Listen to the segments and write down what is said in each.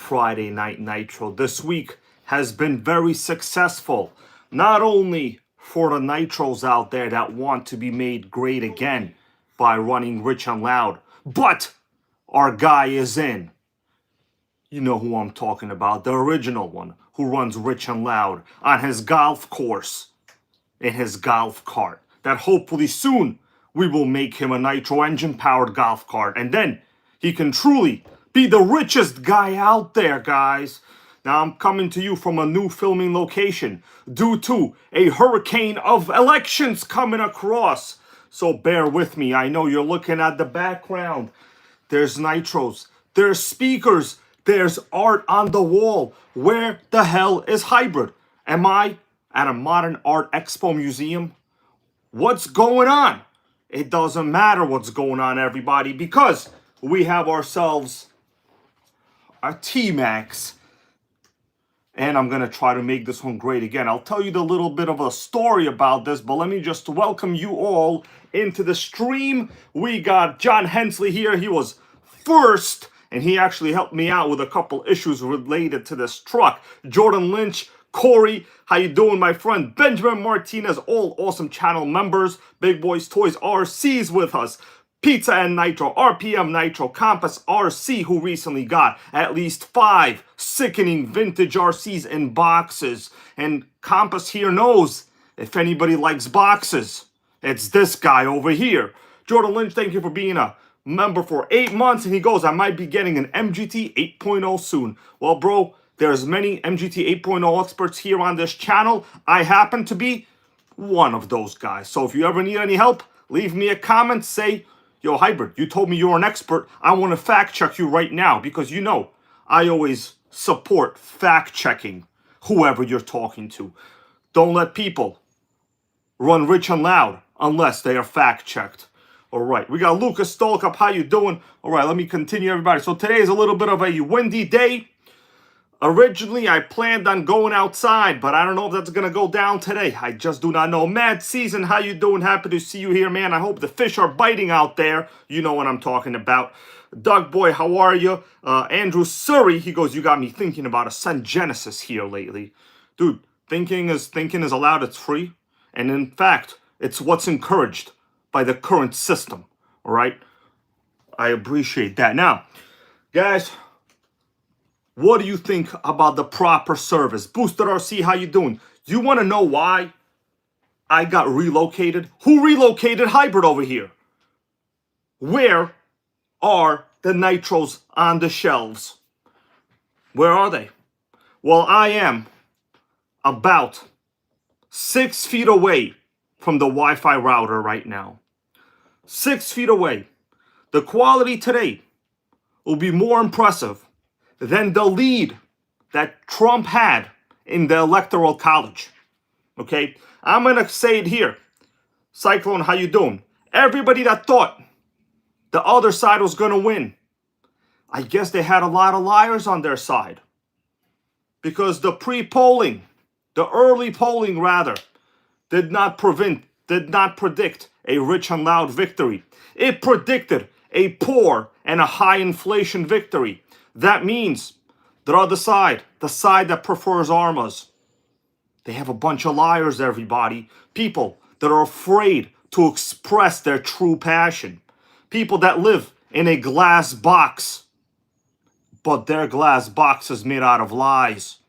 Friday Night Nitro. This week has been very successful, not only for the Nitros out there that want to be made great again by running Rich and Loud, but our guy is in. You know who I'm talking about, the original one who runs Rich and Loud on his golf course in his golf cart. That hopefully soon we will make him a Nitro engine powered golf cart, and then he can truly be the richest guy out there, guys. Now I'm coming to you from a new filming location due to a hurricane of elections coming across. So bear with me. I know you're looking at the background. There's Nitros, there's speakers, there's art on the wall. Where the hell is Hybrid? Am I at a modern art expo museum? What's going on? It doesn't matter what's going on, everybody, because we have ourselves a T-Maxx. And I'm going to try to make this one great again. I'll tell you the little bit of a story about this, but let me just welcome you all into the stream. We got John Hensley here. He was first, and he actually helped me out with a couple issues related to this truck. Jordan Lynch, Corey, how you doing, my friend? Benjamin Martinez, all awesome channel members. Big Boys Toys RC's with us. Pizza and Nitro, RPM Nitro, Compass RC, who recently got at least 5 sickening vintage RCs in boxes. And Compass here knows if anybody likes boxes, it's this guy over here. Jordan Lynch, thank you for being a member for 8 months. And he goes, I might be getting an MGT 8.0 soon. Well, bro, there's many MGT 8.0 experts here on this channel. I happen to be one of those guys. So if you ever need any help, leave me a comment, say, yo, Hybrid, you told me you're an expert. I want to fact check you right now because you know I always support fact checking whoever you're talking to. Don't let people run Rich and Loud unless they are fact checked. All right, we got Lucas Stolkup. How you doing? All right, let me continue, everybody. So today is a little bit of a windy day. Originally, I planned on going outside, but I don't know if that's going to go down today. I just do not know. Mad Season, how you doing? Happy to see you here, man. I hope the fish are biting out there. You know what I'm talking about. Doug Boy, how are you? Andrew Surrey, he goes, you got me thinking about Ascent Genesis here lately. Dude, thinking is allowed. It's free. And in fact, it's what's encouraged by the current system. All right? I appreciate that. Now, guys, what do you think about the proper service? Boosted RC, how you doing? Do you want to know why I got relocated? Who relocated Hybrid over here? Where are the Nitros on the shelves? Where are they? Well, I am about 6 feet away from the Wi-Fi router right now. 6 feet away. The quality today will be more impressive than the lead that Trump had in the Electoral College. Okay? I'm going to say it here. Cyclone, how you doing? Everybody that thought the other side was going to win, I guess they had a lot of liars on their side. Because the pre-polling, the early polling rather, did not predict a Rich and Loud victory. It predicted a poor and a high inflation victory. That means the other side, the side that prefers armas, they have a bunch of liars, everybody. People that are afraid to express their true passion. People that live in a glass box, but their glass box is made out of lies.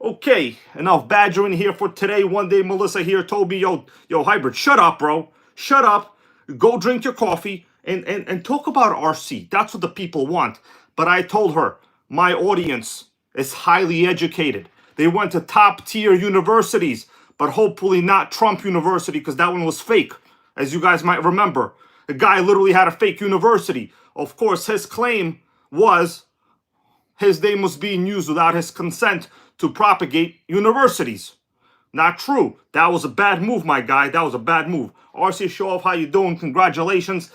Okay, enough badgering here for today. One day Melissa here told me, yo, Hybrid, shut up, bro. Shut up. Go drink your coffee and talk about RC. That's what the people want. But I told her, my audience is highly educated. They went to top tier universities, but hopefully not Trump University because that one was fake. As you guys might remember, the guy literally had a fake university. Of course, his claim was his name was being used without his consent to propagate universities. Not true. That was a bad move, my guy. That was a bad move. RC Show Off, how you doing? Congratulations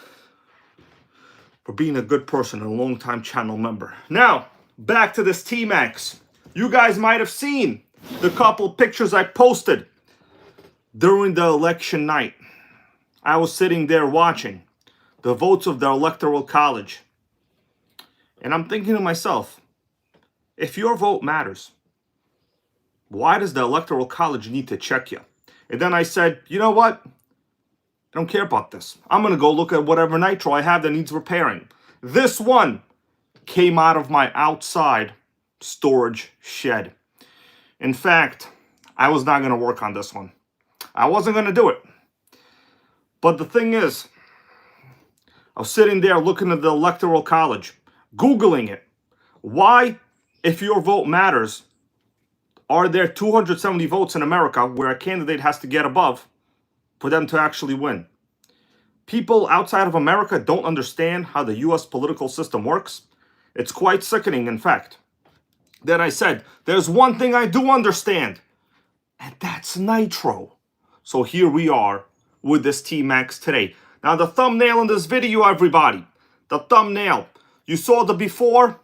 for being a good person and a long-time channel member. Now, back to this T-Maxx. You guys might have seen the couple pictures I posted during the election night. I was sitting there watching the votes of the Electoral College. And I'm thinking to myself, if your vote matters, why does the Electoral College need to check you? And then I said, you know what? I don't care about this. I'm going to go look at whatever Nitro I have that needs repairing. This one came out of my outside storage shed. In fact, I was not going to work on this one. I wasn't going to do it. But the thing is, I was sitting there looking at the Electoral College, Googling it. Why, if your vote matters, are there 270 votes in America where a candidate has to get above for them to actually win? People outside of America don't understand how the U.S. political system works. It's quite sickening, in fact. Then I said, there's one thing I do understand, and that's Nitro. So here we are with this T-Maxx today. Now the thumbnail in this video, everybody, the thumbnail, you saw the before,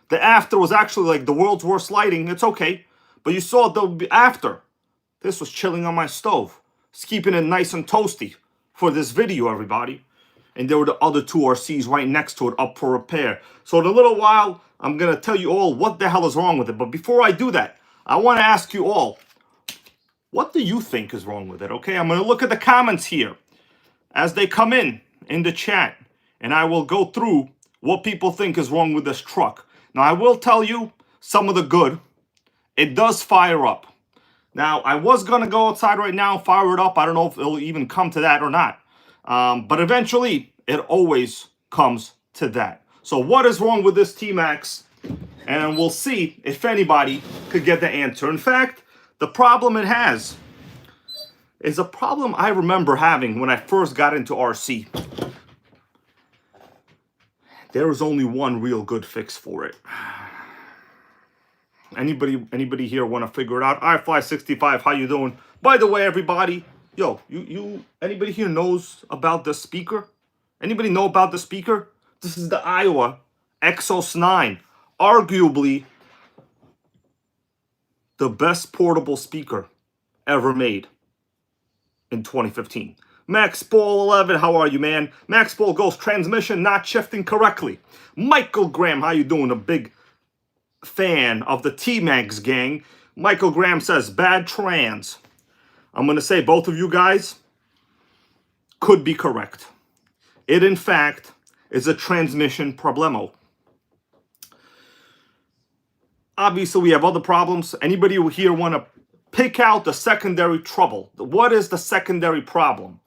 the after was actually like the world's worst lighting. It's okay. But you saw the after. This was chilling on my stove. It's keeping it nice and toasty for this video, everybody. And there were the other two RCs right next to it up for repair. So in a little while, I'm going to tell you all what the hell is wrong with it. But before I do that, I want to ask you all, what do you think is wrong with it? Okay, I'm going to look at the comments here as they come in the chat. And I will go through what people think is wrong with this truck. Now, I will tell you some of the good. It does fire up. Now, I was going to go outside right now and fire it up. I don't know if it'll even come to that or not. But eventually, it always comes to that. So what is wrong with this T-Maxx? And we'll see if anybody could get the answer. In fact, the problem it has is a problem I remember having when I first got into RC. There was only one real good fix for it. Anybody here want to figure it out? iFly65, how you doing? By the way, everybody, yo, anybody here knows about the speaker? Anybody know about the speaker? This is the Iowa Exos 9, arguably the best portable speaker ever made in 2015. Max Ball 11, how are you, man? Max Ball goes, transmission not shifting correctly. Michael Graham, how you doing? A big fan of the T-Maxx gang. Michael Graham says, bad trans. I'm going to say both of you guys could be correct. It, in fact, is a transmission problemo. Obviously, we have other problems. Anybody here want to pick out the secondary trouble? What is the secondary problem?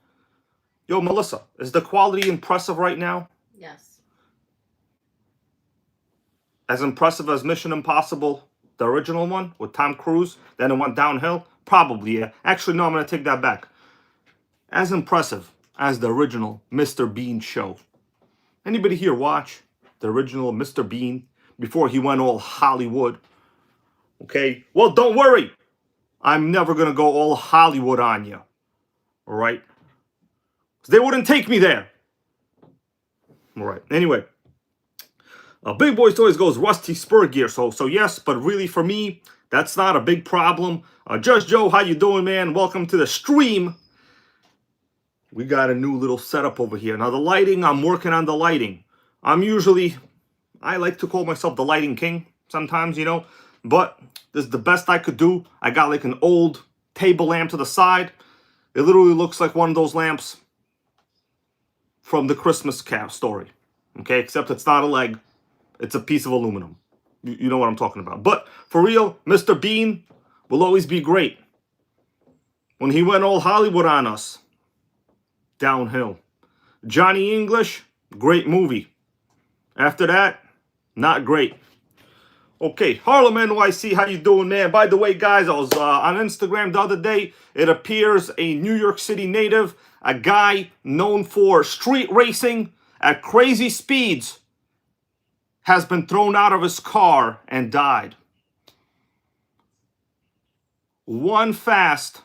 Yo, Melissa, is the quality impressive right now? Yes. As impressive as Mission Impossible, the original one with Tom Cruise, then it went downhill? Probably, yeah. Actually, no, I'm going to take that back. As impressive as the original Mr. Bean show. Anybody here watch the original Mr. Bean before he went all Hollywood? Okay, well, don't worry. I'm never going to go all Hollywood on you. All right? They wouldn't take me there. All right, anyway. Big Boy Toys goes rusty spur gear. So yes, but really for me, that's not a big problem. Just Joe, how you doing, man? Welcome to the stream. We got a new little setup over here. Now the lighting, I'm working on the lighting. I like to call myself the lighting king sometimes, you know. But this is the best I could do. I got like an old table lamp to the side. It literally looks like one of those lamps from the Christmas story. Okay, except it's not a leg. It's a piece of aluminum. You know what I'm talking about. But for real, Mr. Bean will always be great. When he went all Hollywood on us, downhill. Johnny English, great movie. After that, not great. Okay, Harlem NYC, how you doing, man? By the way, guys, I was on Instagram the other day. It appears a New York City native, a guy known for street racing at crazy speeds, has been thrown out of his car and died. One Fast,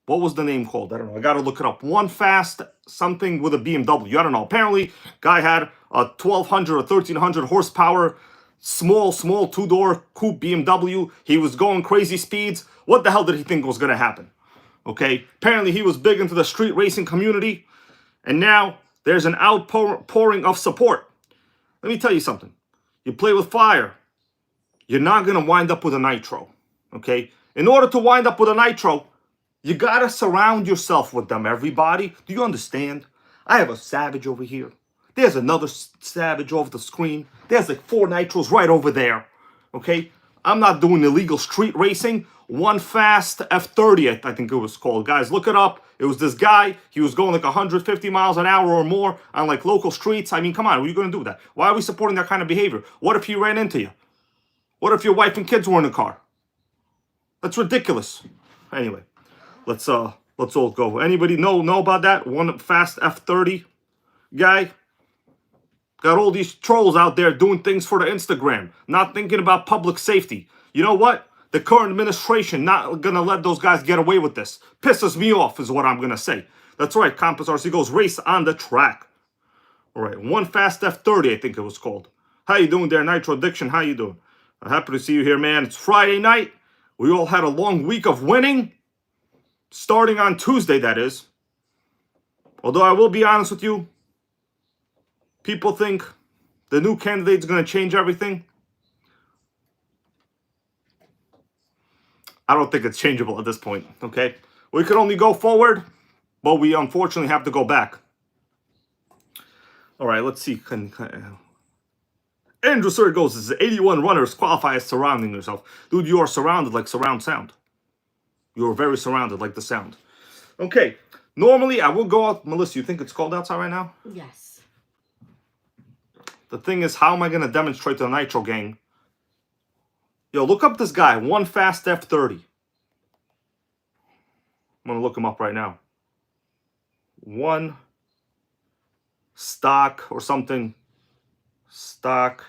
what was the name called? I don't know. I got to look it up. One Fast something with a BMW. I don't know. Apparently, guy had a 1,200 or 1,300 horsepower, small two-door coupe BMW. He was going crazy speeds. What the hell did he think was going to happen? Okay. Apparently, he was big into the street racing community. And now there's an outpouring of support. Let me tell you something. You play with fire, you're not going to wind up with a Nitro, okay? In order to wind up with a Nitro, you got to surround yourself with them, everybody. Do you understand? I have a Savage over here. There's another Savage over the screen. There's like 4 Nitros right over there, okay? I'm not doing illegal street racing. One Fast F30, I think it was called. Guys, look it up. It was this guy. He was going like 150 miles an hour or more on like local streets. I mean, come on. What are you going to do with that? Why are we supporting that kind of behavior? What if he ran into you? What if your wife and kids were in the car? That's ridiculous. Anyway, let's all go. Anybody know about that? One Fast F30 guy? Got all these trolls out there doing things for the Instagram, not thinking about public safety. You know what? The current administration not going to let those guys get away with this. Pisses me off is what I'm going to say. That's right, Compass RC goes race on the track. All right, One Fast F30, I think it was called. How you doing there, Nitro Addiction? How you doing? I'm happy to see you here, man. It's Friday night. We all had a long week of winning. Starting on Tuesday, that is. Although I will be honest with you, people think the new candidate's going to change everything. I don't think it's changeable at this point, okay? We could only go forward, but we unfortunately have to go back. All right, let's see. Andrew Sir goes, this is 81 runners qualify as surrounding yourself. Dude, you are surrounded like surround sound. You are very surrounded like the sound. Okay, normally I will go out. Melissa, you think it's cold outside right now? Yes. The thing is, how am I going to demonstrate to the Nitro gang? Yo, look up this guy, One Fast F30. I'm going to look him up right now. One stock or something. Stock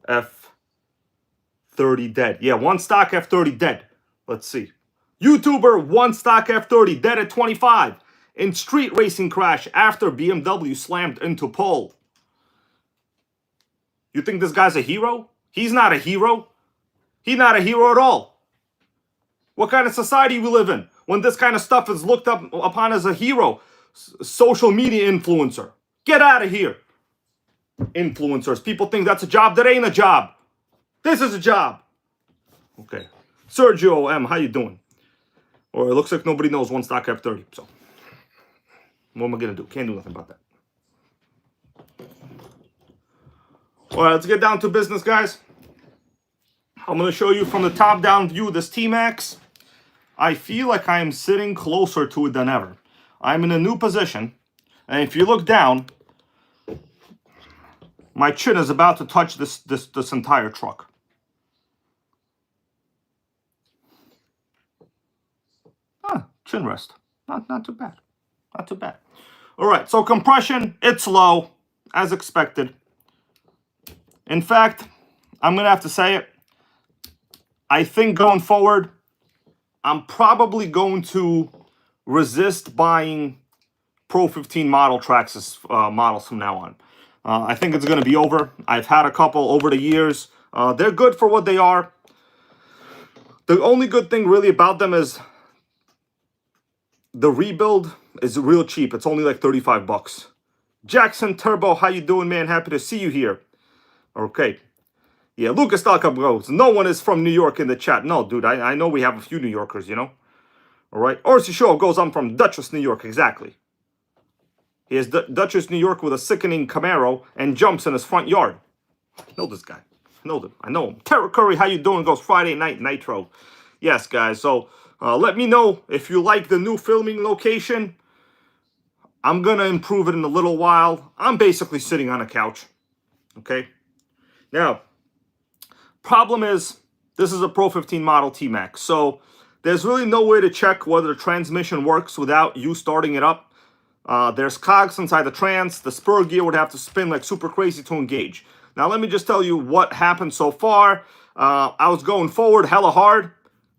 F30 dead. Yeah, one stock F30 dead. Let's see. YouTuber, one stock F30 dead at 25. In street racing crash after BMW slammed into pole. You think this guy's a hero? He's not a hero. He's not a hero at all. What kind of society we live in when this kind of stuff is looked upon as a hero? Social media influencer. Get out of here. Influencers. People think that's a job. That ain't a job. This is a job. Okay. Sergio M, how you doing? Or it looks like nobody knows one stock F30. So, what am I going to do? Can't do nothing about that. All right, let's get down to business, guys. I'm going to show you from the top-down view this T-Maxx. I feel like I am sitting closer to it than ever. I'm in a new position. And if you look down, my chin is about to touch this entire truck. Chin rest. Not too bad. Not too bad. All right, so compression, it's low, as expected. In fact, I'm going to have to say it. I think going forward, I'm probably going to resist buying Pro 15 model Traxxas models from now on. I think it's going to be over. I've had a couple over the years. They're good for what they are. The only good thing really about them is the rebuild is real cheap. It's only like 35 bucks. Jackson Turbo, how you doing, man? Happy to see you here. Okay. Yeah, Lucas Talkup goes, no one is from New York in the chat. No, dude, I know we have a few New Yorkers, you know? All right. Orsi Show goes, I'm from Dutchess, New York. Exactly. He has Dutchess, New York with a sickening Camaro and jumps in his front yard. I know this guy. I know them. I know him. Terra Curry, how you doing? Goes Friday Night Nitro. Yes, guys. So let me know if you like the new filming location. I'm going to improve it in a little while. I'm basically sitting on a couch. Okay. Now, problem is, this is a Pro 15 model T-Maxx. So there's really no way to check whether the transmission works without you starting it up. There's cogs inside the trans. The spur gear would have to spin like super crazy to engage. Now, let me just tell you what happened so far. I was going forward hella hard.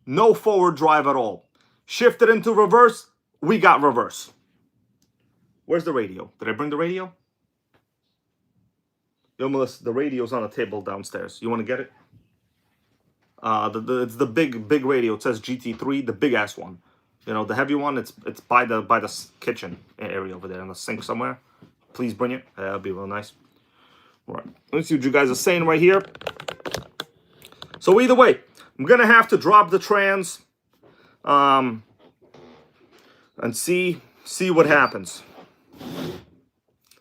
No forward drive at all. Shifted into reverse. We got reverse. Where's the radio? Did I bring the radio? Yo, Melissa, the radio's on a table downstairs. You want to get it? It's the big radio. It says GT3, the big ass one. You know, the heavy one. It's by the kitchen area over there in the sink somewhere. Please bring it. That'd be real nice. All right. Let's see what you guys are saying right here. So either way, I'm going to have to drop the trans and see what happens.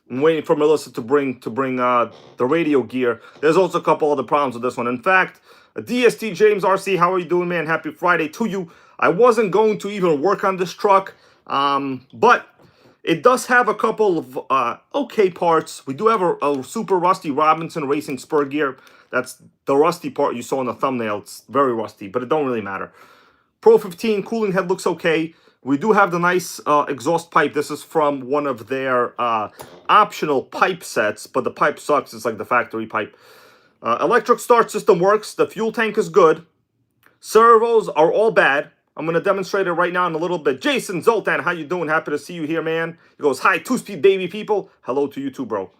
I'm waiting for Melissa to bring the radio gear. There's also a couple other problems with this one. In fact, DST James RC, how are you doing, man? Happy Friday to you. I wasn't going to even work on this truck, but it does have a couple of okay parts. We do have a super rusty Robinson Racing spur gear. That's the rusty part you saw in the thumbnail. It's very rusty, but it don't really matter. Pro 15 cooling head looks okay. We do have the nice exhaust pipe. This is from one of their optional pipe sets, but the pipe sucks. It's like the factory pipe. Electric start system works. The fuel tank is good. Servos are all bad. I'm going to demonstrate it right now in a little bit. Jason Zoltan, how you doing? Happy to see you here, man. He goes, hi, two-speed baby people. Hello to you too, bro.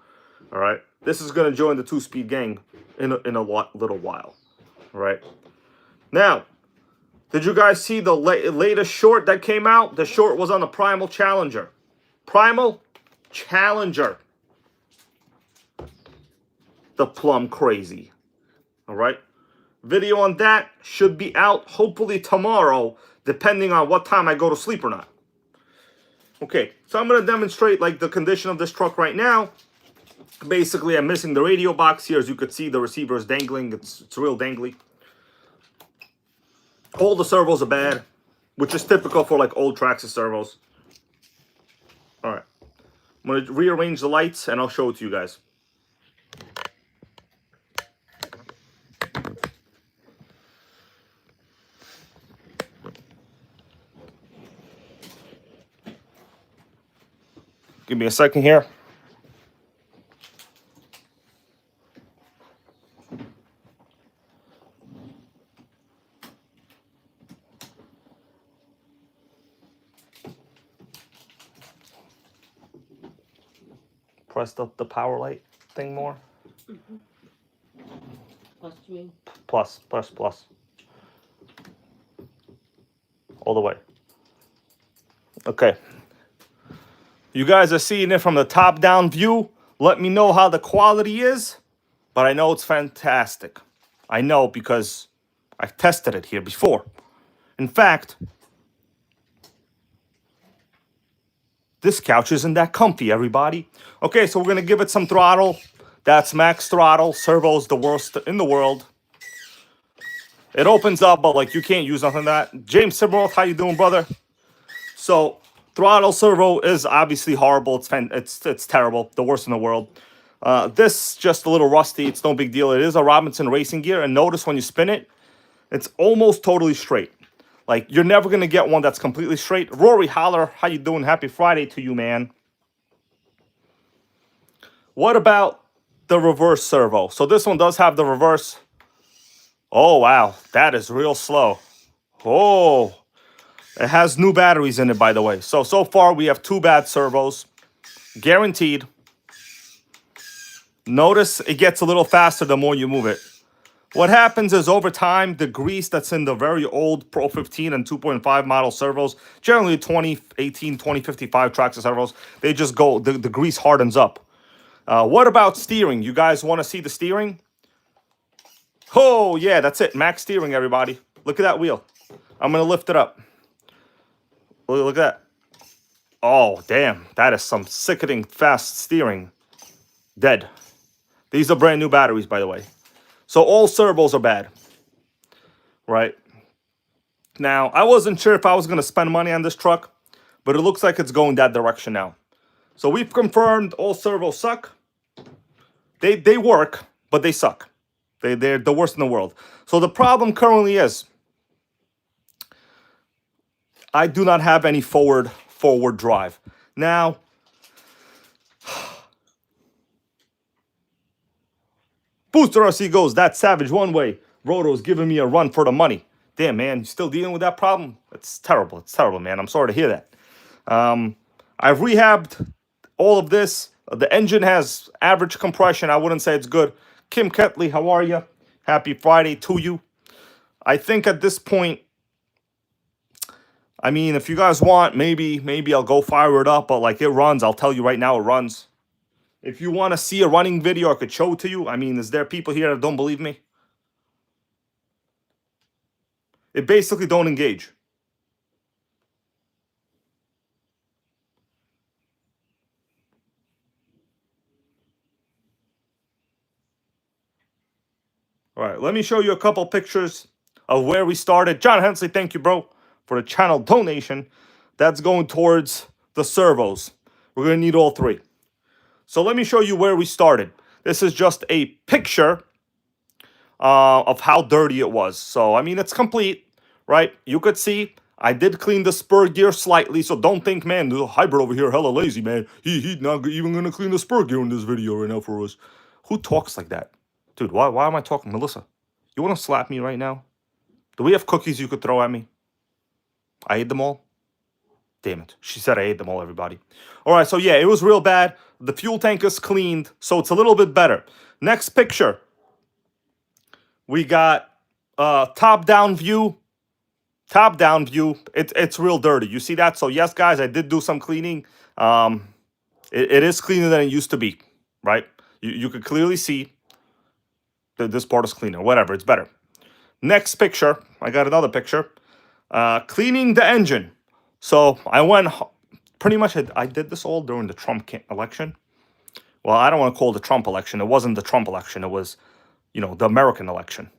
All right. This is going to join the two-speed gang in a little while. All right. Now, did you guys see the latest short that came out? The short was on the Primal Challenger. Primal Challenger. The plum crazy. All right. Video on that should be out hopefully tomorrow, depending on what time I go to sleep or not. Okay, so I'm going to demonstrate like the condition of this truck right now. Basically, I'm missing the radio box here. As you could see, the receiver is dangling. It's real dangly. All the servos are bad, which is typical for like old Traxxas servos. All right, I'm going to rearrange the lights and I'll show it to you guys. Give me a second here. Press up the power light thing more. Mm-hmm. Plus, you mean? Plus. All the way. Okay. You guys are seeing it from the top-down view. Let me know how the quality is. But I know it's fantastic. I know because I've tested it here before. In fact, this couch isn't that comfy, everybody. Okay, so we're going to give it some throttle. That's max throttle. Servo's the worst in the world. It opens up, but like you can't use nothing like that. James Simroth, how you doing, brother? So throttle servo is obviously horrible. It's terrible. The worst in the world. This just a little rusty. It's no big deal. It is a Robinson racing gear. And notice when you spin it, it's almost totally straight. Like, you're never going to get one that's completely straight. Rory Holler, how you doing? Happy Friday to you, man. What about the reverse servo? So this one does have the reverse. Oh, wow. That is real slow. Oh. It has new batteries in it, by the way. So far, we have 2 bad servos. Guaranteed. Notice it gets a little faster the more you move it. What happens is over time, the grease that's in the very old Pro 15 and 2.5 model servos, generally 2018, 2055 Traxxas servos, they just go, the grease hardens up. What about steering? You guys want to see the steering? Oh, yeah, that's it. Max steering, everybody. Look at that wheel. I'm going to lift it up. Look at that. Oh, damn. That is some sickening fast steering. Dead. These are brand new batteries, by the way. So all servos are bad. Right? Now, I wasn't sure if I was going to spend money on this truck, but it looks like it's going that direction now. So we've confirmed all servos suck. They work, but they suck. They're the worst in the world. So the problem currently is I do not have any forward drive. Now, Booster RC goes, that savage one way. Roto's giving me a run for the money. Damn, man, you still dealing with that problem? It's terrible. It's terrible, man. I'm sorry to hear that. I've rehabbed all of this. The engine has average compression. I wouldn't say it's good. Kim Ketley, how are you? Happy Friday to you. I think at this point, I mean, if you guys want, maybe I'll go fire it up, but like it runs. I'll tell you right now, it runs. If you want to see a running video, I could show it to you. I mean, is there people here that don't believe me? it basically don't engage. All right, let me show you a couple pictures of where we started. John Hensley, thank you, bro, for the channel donation. That's going towards the servos. We're going to need all three. So let me show you where we started. This is just a picture of how dirty it was. So, I mean, it's complete, right? You could see I did clean the spur gear slightly. So don't think, man, the hybrid over here hella lazy, man. He's not even going to clean the spur gear in this video right now for us. Who talks like that? Dude, why am I talking? Melissa, you want to slap me right now? Do we have cookies you could throw at me? I ate them all? Damn it. She said I ate them all, everybody. All right, so yeah, it was real bad. The fuel tank is cleaned, so it's a little bit better. Next picture. We got top-down view. Top-down view. It's real dirty. You see that? So yes, guys, I did do some cleaning. It is cleaner than it used to be, right? You could clearly see that this part is cleaner. Whatever, it's better. Next picture. I got another picture. Cleaning the engine. So I went pretty much. I did this all during the Trump election. Well, I don't want to call it the Trump election. It wasn't the Trump election. It was, you know, the American election.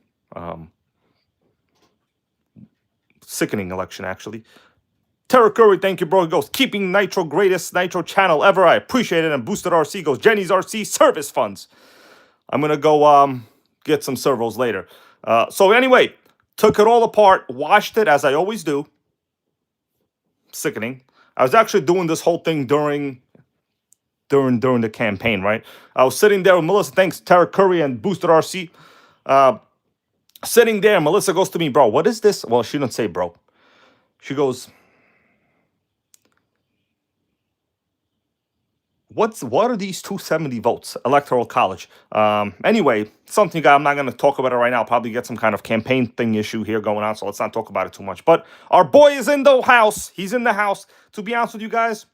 Sickening election, actually. Tara Curry, thank you, bro. He goes, keeping Nitro greatest Nitro channel ever. I appreciate it. And Boosted RC goes, Jenny's RC service funds. I'm going to go get some servos later. So anyway, took it all apart, washed it as I always do. Sickening. I was actually doing this whole thing during the campaign, right? I was sitting there with Melissa, thanks, Tara Curry and Boosted RC. Sitting there, Melissa goes to me, bro, what is this? Well, she didn't say bro. She goes, what are these 270 votes? Electoral college. Anyway, something I'm not going to talk about it right now. I'll probably get some kind of campaign thing issue here going on, so let's not talk about it too much. But our boy is in the house. He's in the house. To be honest with you guys,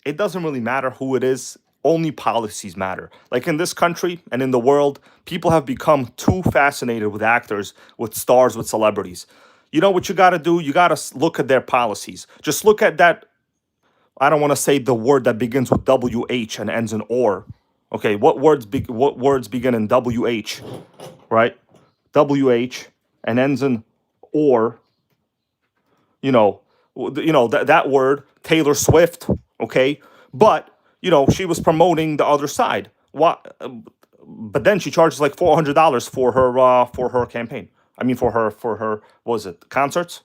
it doesn't really matter who it is. Only policies matter. Like in this country and in the world, people have become too fascinated with actors, with stars, with celebrities. You know what you got to do? You got to look at their policies. Just look at that. I don't want to say the word that begins with WH and ends in or. Okay, what words begin in WH, right? WH and ends in or. You know that word, Taylor Swift, okay? But, you know, she was promoting the other side. What? But then she charges like $400 for her campaign. I mean, for her, what was it, concerts?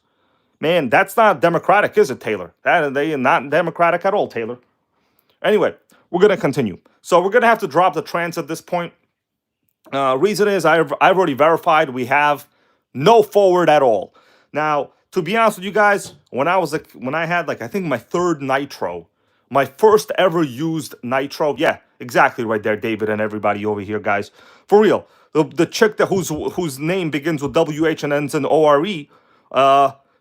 Man, that's not democratic, is it, Taylor? They are not democratic at all, Taylor. Anyway, we're going to continue. So we're going to have to drop the trans at this point. Reason is I've already verified we have no forward at all. Now, to be honest with you guys, when I had I think my third Nitro, my first ever used Nitro, yeah, exactly right there, David and everybody over here, guys. For real, the chick whose name begins with WH and ends in ORE,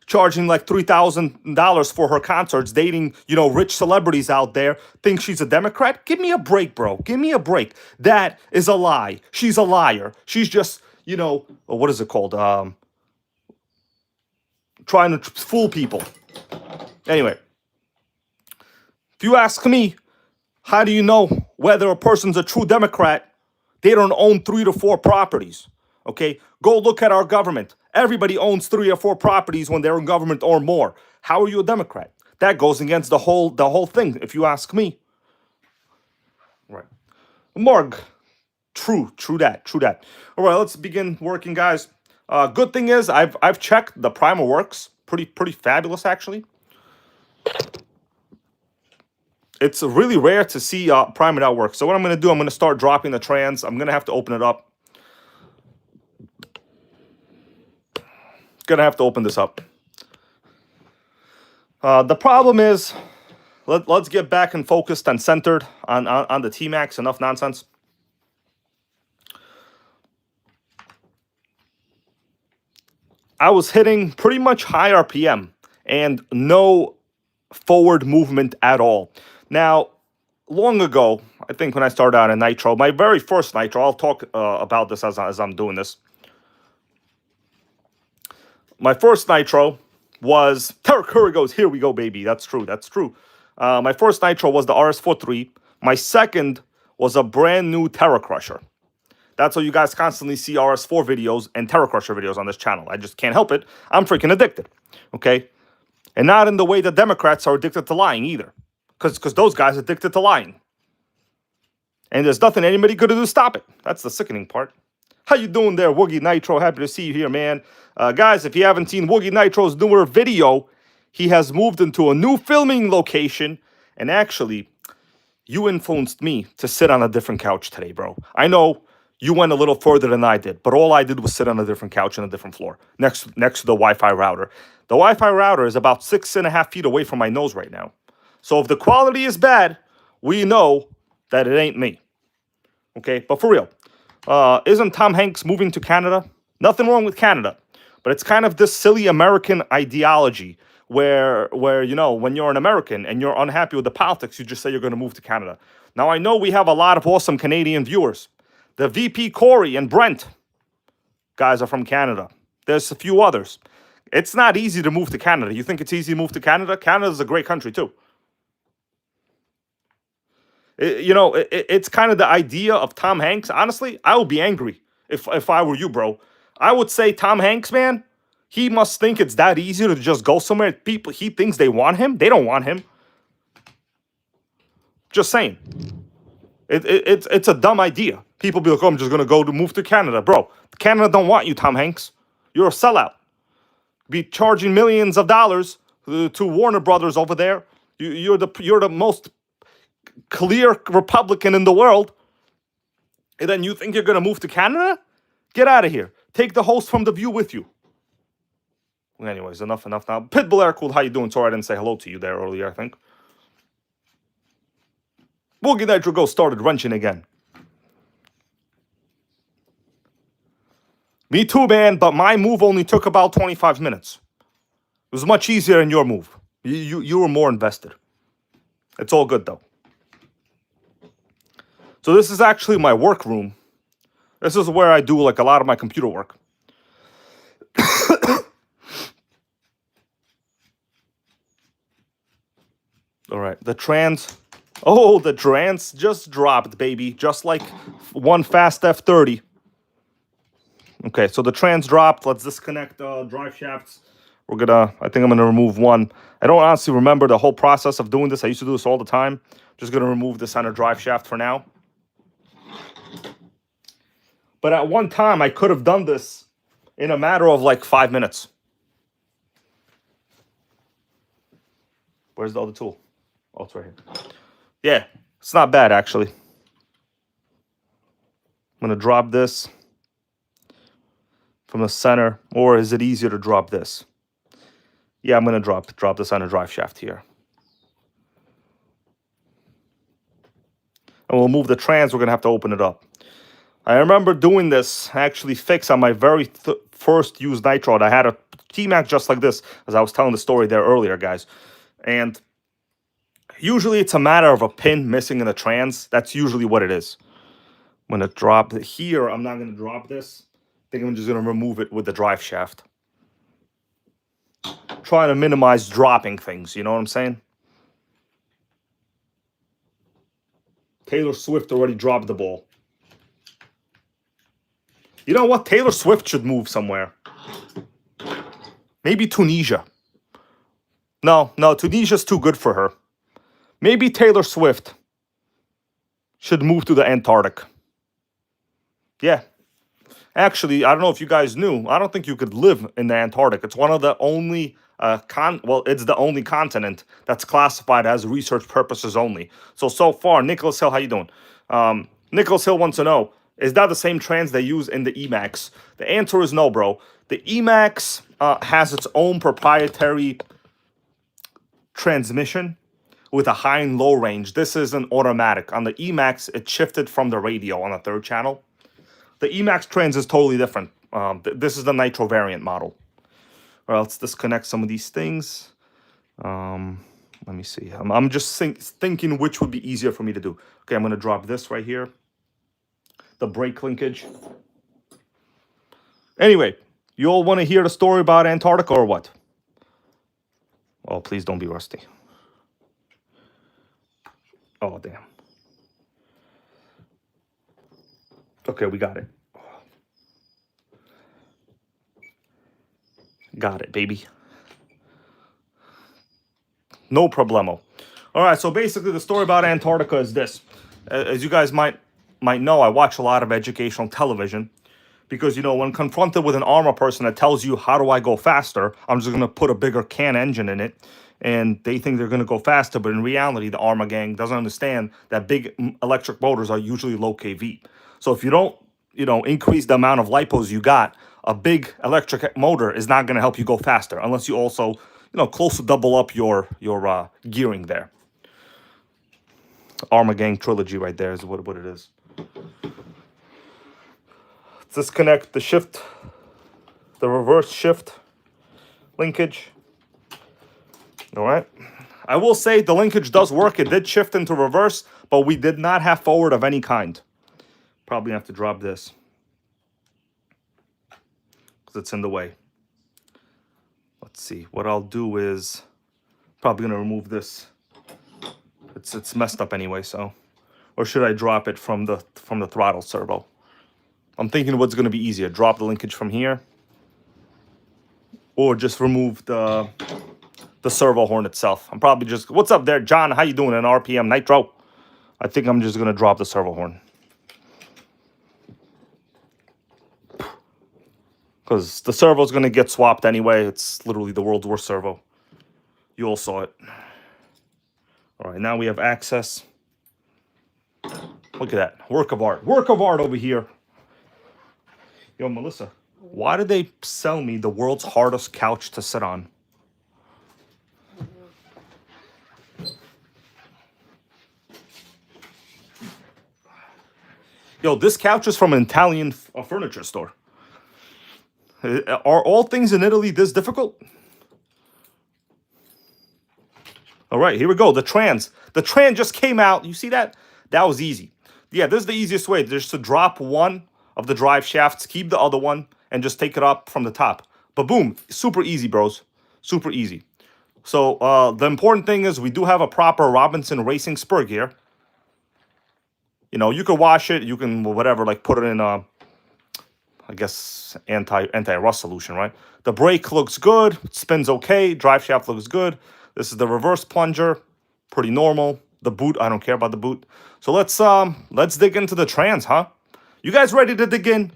charging like $3,000 for her concerts, dating, you know, rich celebrities out there, thinks she's a Democrat? Give me a break, bro. Give me a break. That is a lie. She's a liar. She's just, you know, what is it called? Trying to fool people. Anyway, if you ask me, how do you know whether a person's a true Democrat? They don't own 3 to 4 properties. Okay, go look at our government. Everybody owns 3 or 4 properties when they're in government or more. How are you a Democrat? That goes against the whole thing, if you ask me. Right. Morg. True that. All right, let's begin working, guys. Good thing is I've checked, the primer works. Pretty fabulous, actually. It's really rare to see primer that works. So what I'm going to do, I'm going to start dropping the trans. I'm going to have to open it up. Gonna have to open this up. The problem is, let's get back and focused and centered on the T-Maxx. Enough nonsense. I was hitting pretty much high RPM and no forward movement at all. Now, long ago, I think when I started out in Nitro, my very first Nitro, I'll talk about this as I'm doing this. my first Nitro was Terra Curry goes, here we go, baby. That's true. That's true. My first Nitro was the RS43. My second was a brand new Terra Crusher. That's why you guys constantly see RS4 videos and Terra Crusher videos on this channel. I just can't help it. I'm freaking addicted. Okay? And not in the way that Democrats are addicted to lying either. Because those guys are addicted to lying. And there's nothing anybody could do to stop it. That's the sickening part. How you doing there, Woogie Nitro? Happy to see you here, man. Guys, if you haven't seen Woogie Nitro's newer video, he has moved into a new filming location. And actually, you influenced me to sit on a different couch today, bro. I know you went a little further than I did, but all I did was sit on a different couch on a different floor next to the Wi-Fi router. The Wi-Fi router is about 6.5 feet away from my nose right now. So if the quality is bad, we know that it ain't me. Okay, but for real, isn't Tom Hanks moving to Canada? Nothing wrong with Canada, but it's kind of this silly American ideology where you know, when you're an American and you're unhappy with the politics, you just say you're going to move to Canada. Now, I know we have a lot of awesome Canadian viewers. The VP Corey and Brent guys are from Canada. There's a few others. It's not easy to move to Canada. You think it's easy to move to Canada? Canada's a great country too. It's kind of the idea of Tom Hanks. Honestly, I would be angry if I were you, bro. I would say Tom Hanks, man, he must think it's that easy to just go somewhere. People, he thinks they want him. They don't want him. Just saying. It's a dumb idea. People be like, oh, I'm just going to move to Canada. Bro, Canada don't want you, Tom Hanks. You're a sellout. Be charging millions of dollars to Warner Brothers over there. You're the most clear Republican in the world. And then you think you're going to move to Canada? Get out of here. Take the host from The View with you. Anyways, enough now. Pitbull Aircool, how you doing? Sorry I didn't say hello to you there earlier, I think. Woogie Nitro Go started wrenching again. Me too, man, but my move only took about 25 minutes. It was much easier than your move. You were more invested. It's all good, though. So this is actually my workroom. This is where I do like a lot of my computer work. All right, the trans just dropped, baby. Just like one fast F30. Okay, so the trans dropped. Let's disconnect drive shafts. I think I'm gonna remove one. I don't honestly remember the whole process of doing this. I used to do this all the time. Just gonna remove the center drive shaft for now. But at one time, I could have done this in a matter of like 5 minutes. Where's the other tool? Oh, it's right here. Yeah, it's not bad, actually. I'm going to drop this from the center. Or is it easier to drop this? Yeah, I'm going to drop the center drive shaft here. And we'll move the trans. We're going to have to open it up. I remember doing this actually fix on my very first used Nitro. I had a T-Maxx just like this, as I was telling the story there earlier, guys. And usually it's a matter of a pin missing in the trans. That's usually what it is. I'm going to drop it here. I'm not going to drop this. I think I'm just going to remove it with the drive shaft. Trying to minimize dropping things, you know what I'm saying? Taylor Swift already dropped the ball. You know what? Taylor Swift should move somewhere. Maybe Tunisia. No, Tunisia's too good for her. Maybe Taylor Swift should move to the Antarctic. Yeah. Actually, I don't know if you guys knew. I don't think you could live in the Antarctic. It's one of the only it's the only continent that's classified as research purposes only. So far, Nicholas Hill, how you doing? Nicholas Hill wants to know, is that the same trans they use in the E-Maxx? The answer is no, bro. The E-Maxx has its own proprietary transmission with a high and low range. This is an automatic. On the E-Maxx, it shifted from the radio on the third channel. The E-Maxx trans is totally different. This is the Nitro variant model. All right, let's disconnect some of these things. Let me see. I'm just thinking which would be easier for me to do. Okay, I'm going to drop this right here. The brake linkage. Anyway, You all want to hear the story about Antarctica or what? Oh, please don't be rusty. Oh, damn. Okay, we got it. Got it, baby. No problemo. All right, so basically the story about Antarctica is this. As you guys might know, I watch a lot of educational television because, you know, when confronted with an armor person that tells you, how do I go faster? I'm just going to put a bigger can engine in it. And they think they're going to go faster. But in reality, the armor gang doesn't understand that big electric motors are usually low kV. So if you don't, you know, increase the amount of lipos you got, a big electric motor is not going to help you go faster unless you also, you know, close to double up your gearing there. Armor gang trilogy right there is what it is. Disconnect the shift, the reverse shift linkage. All right. I will say the linkage does work. It did shift into reverse, but we did not have forward of any kind. Probably have to drop this because it's in the way. Let's see. What I'll do is probably going to remove this. It's messed up anyway, so. Or should I drop it from the throttle servo? I'm thinking what's going to be easier. Drop the linkage from here. Or just remove the servo horn itself. I'm probably just... What's up there, John? How you doing in RPM Nitro? I think I'm just going to drop the servo horn. Because the servo's going to get swapped anyway. It's literally the world's worst servo. You all saw it. All right, now we have access. Look at that. Work of art. Work of art over here. Yo, Melissa, why did they sell me the world's hardest couch to sit on? Yo, this couch is from an Italian furniture store. Are all things in Italy this difficult? All right, here we go. The trans. The trans just came out. You see that? That was easy. Yeah, this is the easiest way. Just to drop one of the drive shafts, keep the other one, and just take it up from the top. But boom, super easy, bros. Super easy. So the important thing is we do have a proper Robinson Racing spur gear. You know, you can wash it. You can, whatever, like put it in a, I guess, anti-rust solution, right? The brake looks good. It spins okay. Drive shaft looks good. This is the reverse plunger. Pretty normal. The boot, I don't care about the boot. So let's dig into the trans, huh? You guys ready to dig in?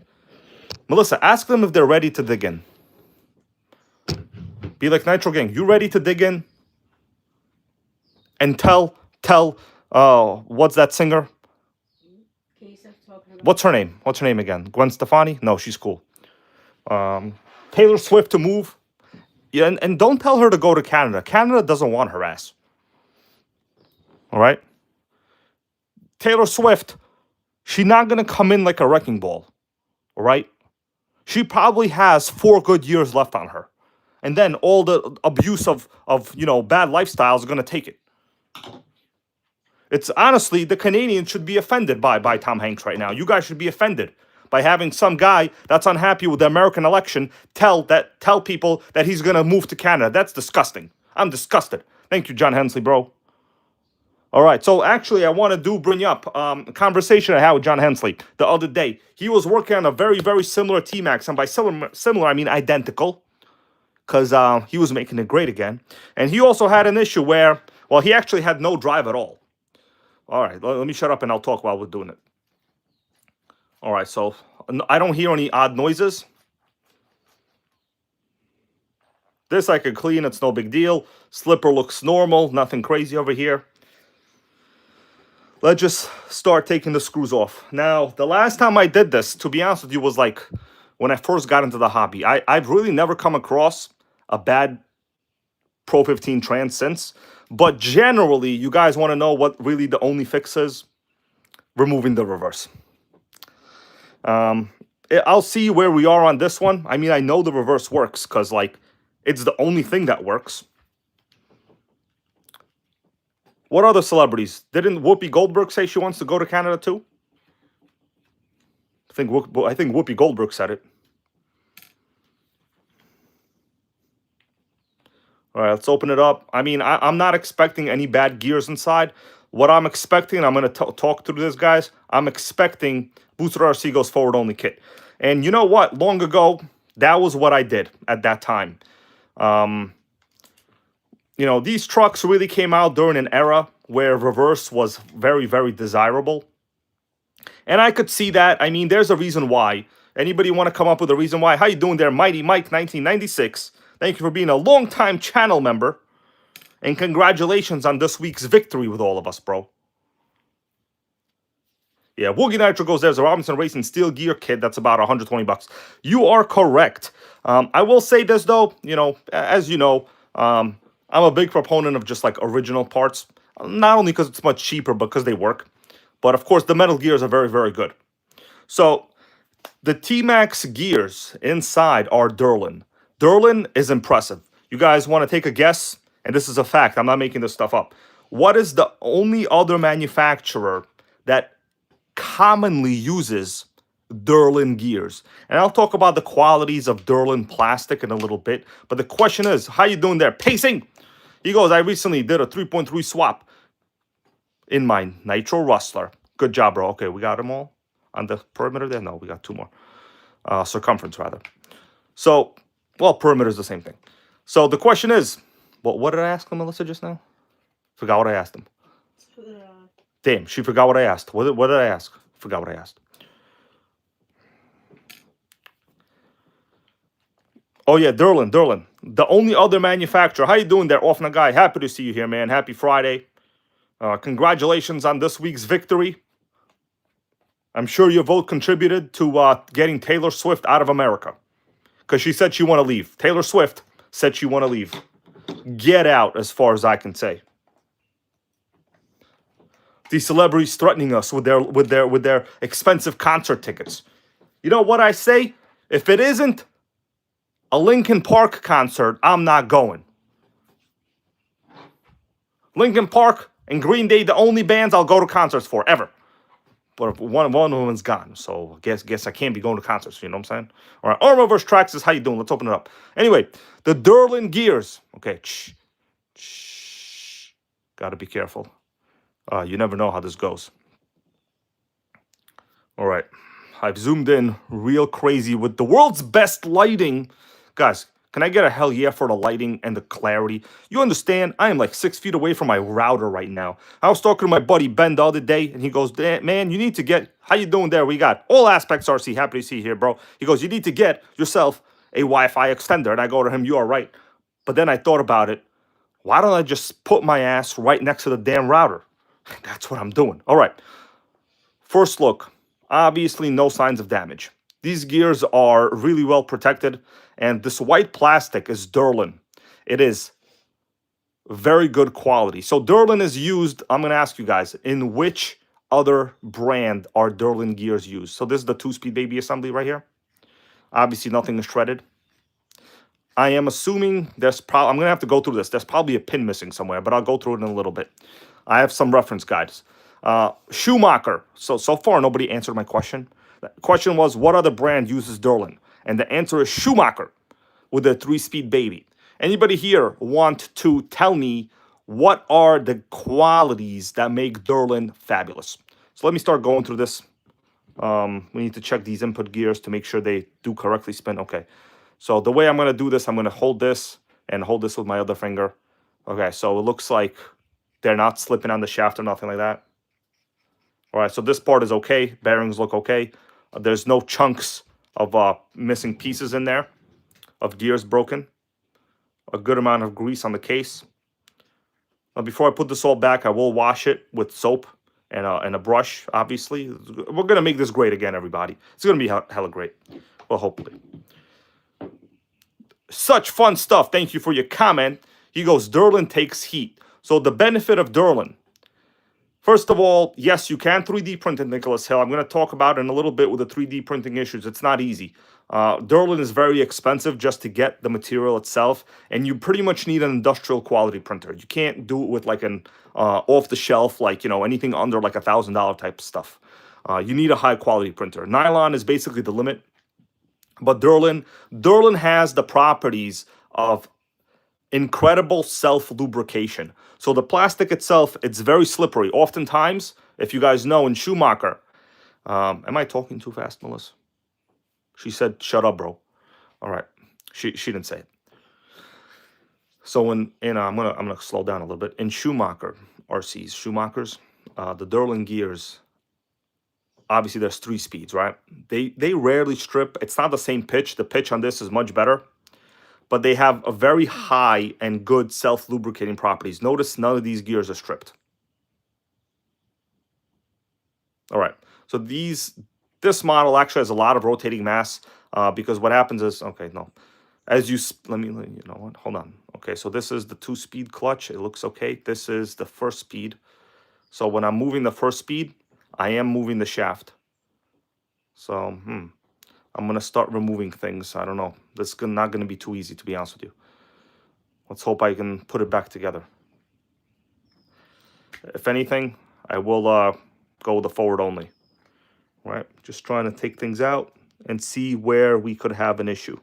Melissa, ask them if they're ready to dig in. Be like Nitro Gang, you ready to dig in? And tell, what's that singer? What's her name? What's her name again? Gwen Stefani? No, she's cool. Taylor Swift to move. Yeah, and don't tell her to go to Canada. Canada doesn't want her ass. All right? Taylor Swift, she's not going to come in like a wrecking ball. All right? She probably has 4 good years left on her. And then all the abuse of you know, bad lifestyles are going to take it. It's honestly, the Canadians should be offended by Tom Hanks right now. You guys should be offended by having some guy that's unhappy with the American election tell people that he's going to move to Canada. That's disgusting. I'm disgusted. Thank you, John Hensley, bro. All right, so actually I want to bring up a conversation I had with John Hensley the other day. He was working on a very, very similar T-Maxx, and by similar, I mean identical, because he was making it great again. And he also had an issue where, well, he actually had no drive at all. All right, let me shut up and I'll talk while we're doing it. All right, so I don't hear any odd noises. This I could clean, it's no big deal. Slipper looks normal, nothing crazy over here. Let's just start taking the screws off. Now, the last time I did this, to be honest with you, was like when I first got into the hobby. I've really never come across a bad Pro 15 trans since. But generally, you guys want to know what really the only fix is? Removing the reverse. I'll see where we are on this one. I mean, I know the reverse works because, like, it's the only thing that works. What other celebrities? Didn't Whoopi Goldberg say she wants to go to Canada too? I think Whoopi Goldberg said it. All right, let's open it up. I mean, I'm not expecting any bad gears inside. What I'm expecting, I'm going to talk through this, guys. I'm expecting Booster RC goes forward only kit. And you know what? Long ago, that was what I did at that time. You know, these trucks really came out during an era where reverse was very, very desirable. And I could see that. I mean, there's a reason why. Anybody want to come up with a reason why? How you doing there, Mighty Mike 1996? Thank you for being a long-time channel member. And congratulations on this week's victory with all of us, bro. Yeah, Woogie Nitro goes, there's a Robinson Racing Steel Gear kit that's about 120 bucks. You are correct. I will say this, though. You know, as you know, I'm a big proponent of just, like, original parts. Not only because it's much cheaper, but because they work. But, of course, the metal gears are very, very good. So, the T-Maxx gears inside are Durlin. Durlin is impressive. You guys want to take a guess? And this is a fact. I'm not making this stuff up. What is the only other manufacturer that commonly uses Durlin gears? And I'll talk about the qualities of Durlin plastic in a little bit. But the question is, how you doing there? Pacing! He goes, I recently did a 3.3 swap in my Nitro Rustler. Good job, bro. Okay, we got them all on the perimeter there? No, we got two more. Circumference, rather. So, well, perimeter is the same thing. So the question is, what did I ask him, Melissa, just now? Forgot what I asked him. Damn, she forgot what I asked. What did I ask? Forgot what I asked. Oh, yeah, Durlin. The only other manufacturer. How you doing there, Offna guy? Happy to see you here, man. Happy Friday. Congratulations on this week's victory. I'm sure your vote contributed to getting Taylor Swift out of America. Because she said she want to leave. Taylor Swift said she want to leave. Get out, as far as I can say. These celebrities threatening us with their expensive concert tickets. You know what I say? If it isn't a Linkin Park concert, I'm not going. Linkin Park and Green Day, the only bands I'll go to concerts for, ever. But one of them is gone, so I guess I can't be going to concerts, you know what I'm saying? All right, Armo vs. Traxxas, how you doing? Let's open it up. Anyway, the Durlin gears. Okay, shh. Gotta be careful. You never know how this goes. All right, I've zoomed in real crazy with the world's best lighting. Guys, can I get a hell yeah for the lighting and the clarity? You understand? I am like 6 feet away from my router right now. I was talking to my buddy Ben the other day, and he goes, man, you need to get... How you doing there? We got All Aspects RC. Happy to see you here, bro. He goes, you need to get yourself a Wi-Fi extender. And I go to him, you are right. But then I thought about it. Why don't I just put my ass right next to the damn router? That's what I'm doing. All right. First look. Obviously, no signs of damage. These gears are really well protected. And this white plastic is Durlin. It is very good quality. So Durlin is used, I'm going to ask you guys, in which other brand are Durlin gears used? So this is the 2-speed baby assembly right here. Obviously, nothing is shredded. I am assuming there's probably, I'm going to have to go through this. There's probably a pin missing somewhere, but I'll go through it in a little bit. I have some reference guides. Schumacher. So far, nobody answered my question. The question was, what other brand uses Durlin? And the answer is Schumacher with a 3-speed baby. Anybody here want to tell me what are the qualities that make Durlin fabulous? So let me start going through this. We need to check these input gears to make sure they do correctly spin. Okay. So the way I'm going to do this, I'm going to hold this and hold this with my other finger. Okay, so it looks like they're not slipping on the shaft or nothing like that. All right, so this part is okay. Bearings look okay. There's no chunks of missing pieces in there, of gears broken. A good amount of grease on the case. Now, before I put this all back, I will wash it with soap and a brush, obviously. We're going to make this great again, everybody. It's going to be hella great. Well, hopefully. Such fun stuff. Thank you for your comment. He goes, Durlin takes heat. So the benefit of Durlin. First of all, yes, you can 3D print it, Nicholas Hill. I'm going to talk about it in a little bit with the 3D printing issues. It's not easy. Durlin is very expensive just to get the material itself, and you pretty much need an industrial quality printer. You can't do it with like an off-the-shelf, like, you know, anything under like $1,000 type of stuff. You need a high-quality printer. Nylon is basically the limit, but Durlin has the properties of incredible self-lubrication. So the plastic itself, it's very slippery. Oftentimes, if you guys know in Schumacher, am I talking too fast, Melissa? She said, shut up, bro. All right. She didn't say it. So when, I'm gonna slow down a little bit. In Schumacher, RCs, Schumachers, the Durlin gears, obviously there's 3 speeds, right? They rarely strip. It's not the same pitch. The pitch on this is much better, but they have a very high and good self-lubricating properties. Notice none of these gears are stripped. All right, so this model actually has a lot of rotating mass because what happens is, okay, no, as you, you know what, hold on. Okay, so this is the 2-speed clutch. It looks okay. This is the 1st speed. So when I'm moving the 1st speed, I am moving the shaft. So, I'm going to start removing things. I don't know. This is not going to be too easy, to be honest with you. Let's hope I can put it back together. If anything, I will go the forward only. All right, just trying to take things out and see where we could have an issue.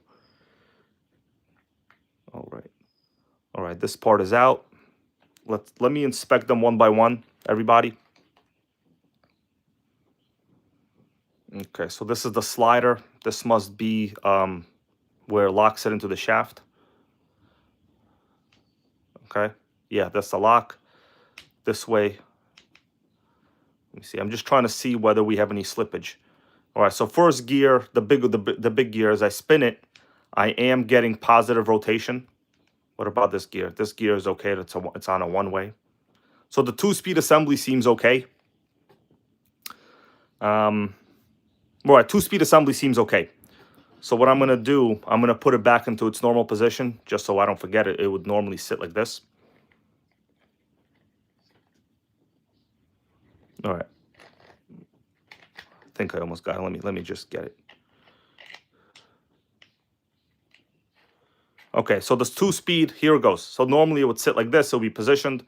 All right, this part is out. Let me inspect them one by one, everybody. Okay, so this is the slider. This must be where it locks it into the shaft. Okay, yeah, that's the lock. This way. Let me see. I'm just trying to see whether we have any slippage. All right, so first gear, the big gear, as I spin it, I am getting positive rotation. What about this gear? This gear is okay. It's on a one-way. So the 2-speed assembly seems okay. All right, 2-speed assembly seems okay. So what I'm going to do, I'm going to put it back into its normal position, just so I don't forget it. It would normally sit like this. All right. I think I almost got it. Let me just get it. Okay, so this 2-speed, here it goes. So normally it would sit like this. It'll be positioned.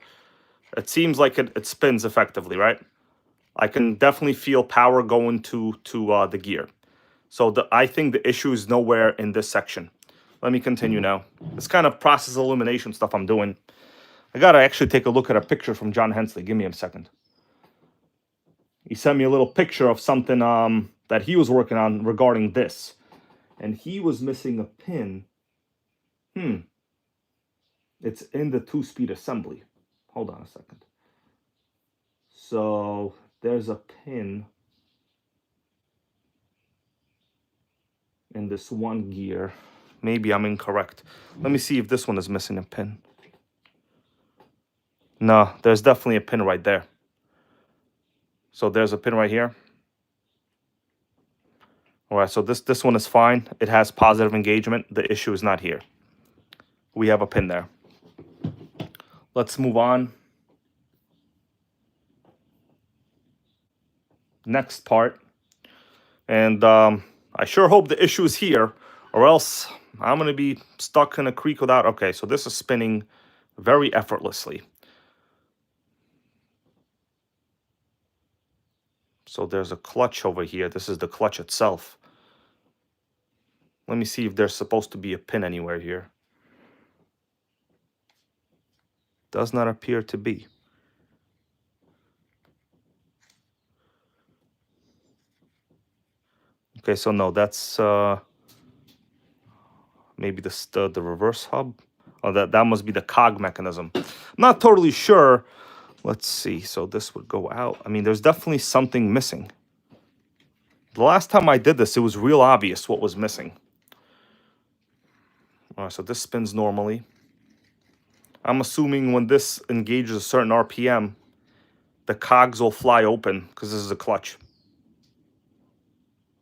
It seems like it spins effectively, right? I can definitely feel power going to the gear. So I think the issue is nowhere in this section. Let me continue now. This kind of process elimination stuff I'm doing. I got to actually take a look at a picture from John Hensley. Give me a second. He sent me a little picture of something that he was working on regarding this. And he was missing a pin. It's in the 2-speed assembly. Hold on a second. So there's a pin in this one gear. Maybe I'm incorrect. Let me see if this one is missing a pin. No, there's definitely a pin right there. So there's a pin right here. All right, so this one is fine. It has positive engagement. The issue is not here. We have a pin there. Let's move on. Next part. And I sure hope the issue is here, or else I'm going to be stuck in a creek without... Okay, so this is spinning very effortlessly. So there's a clutch over here. This is the clutch itself. Let me see if there's supposed to be a pin anywhere here. Does not appear to be. Okay, so no, that's maybe the reverse hub. Oh, that must be the cog mechanism. I'm not totally sure. Let's see. So this would go out. I mean, there's definitely something missing. The last time I did this, it was real obvious what was missing. All right, so this spins normally. I'm assuming when this engages a certain RPM, the cogs will fly open because this is a clutch.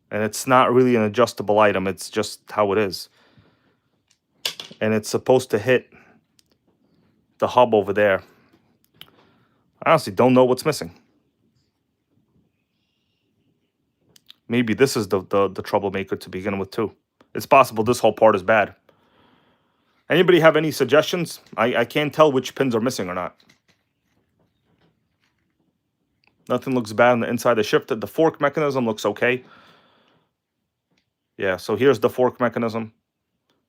And it's not really an adjustable item. It's just how it is. And it's supposed to hit the hub over there. I honestly don't know what's missing. Maybe this is the troublemaker to begin with too. It's possible this whole part is bad. Anybody have any suggestions? I can't tell which pins are missing or not. Nothing looks bad on the inside of the shifter. The fork mechanism looks okay. Yeah, so here's the fork mechanism.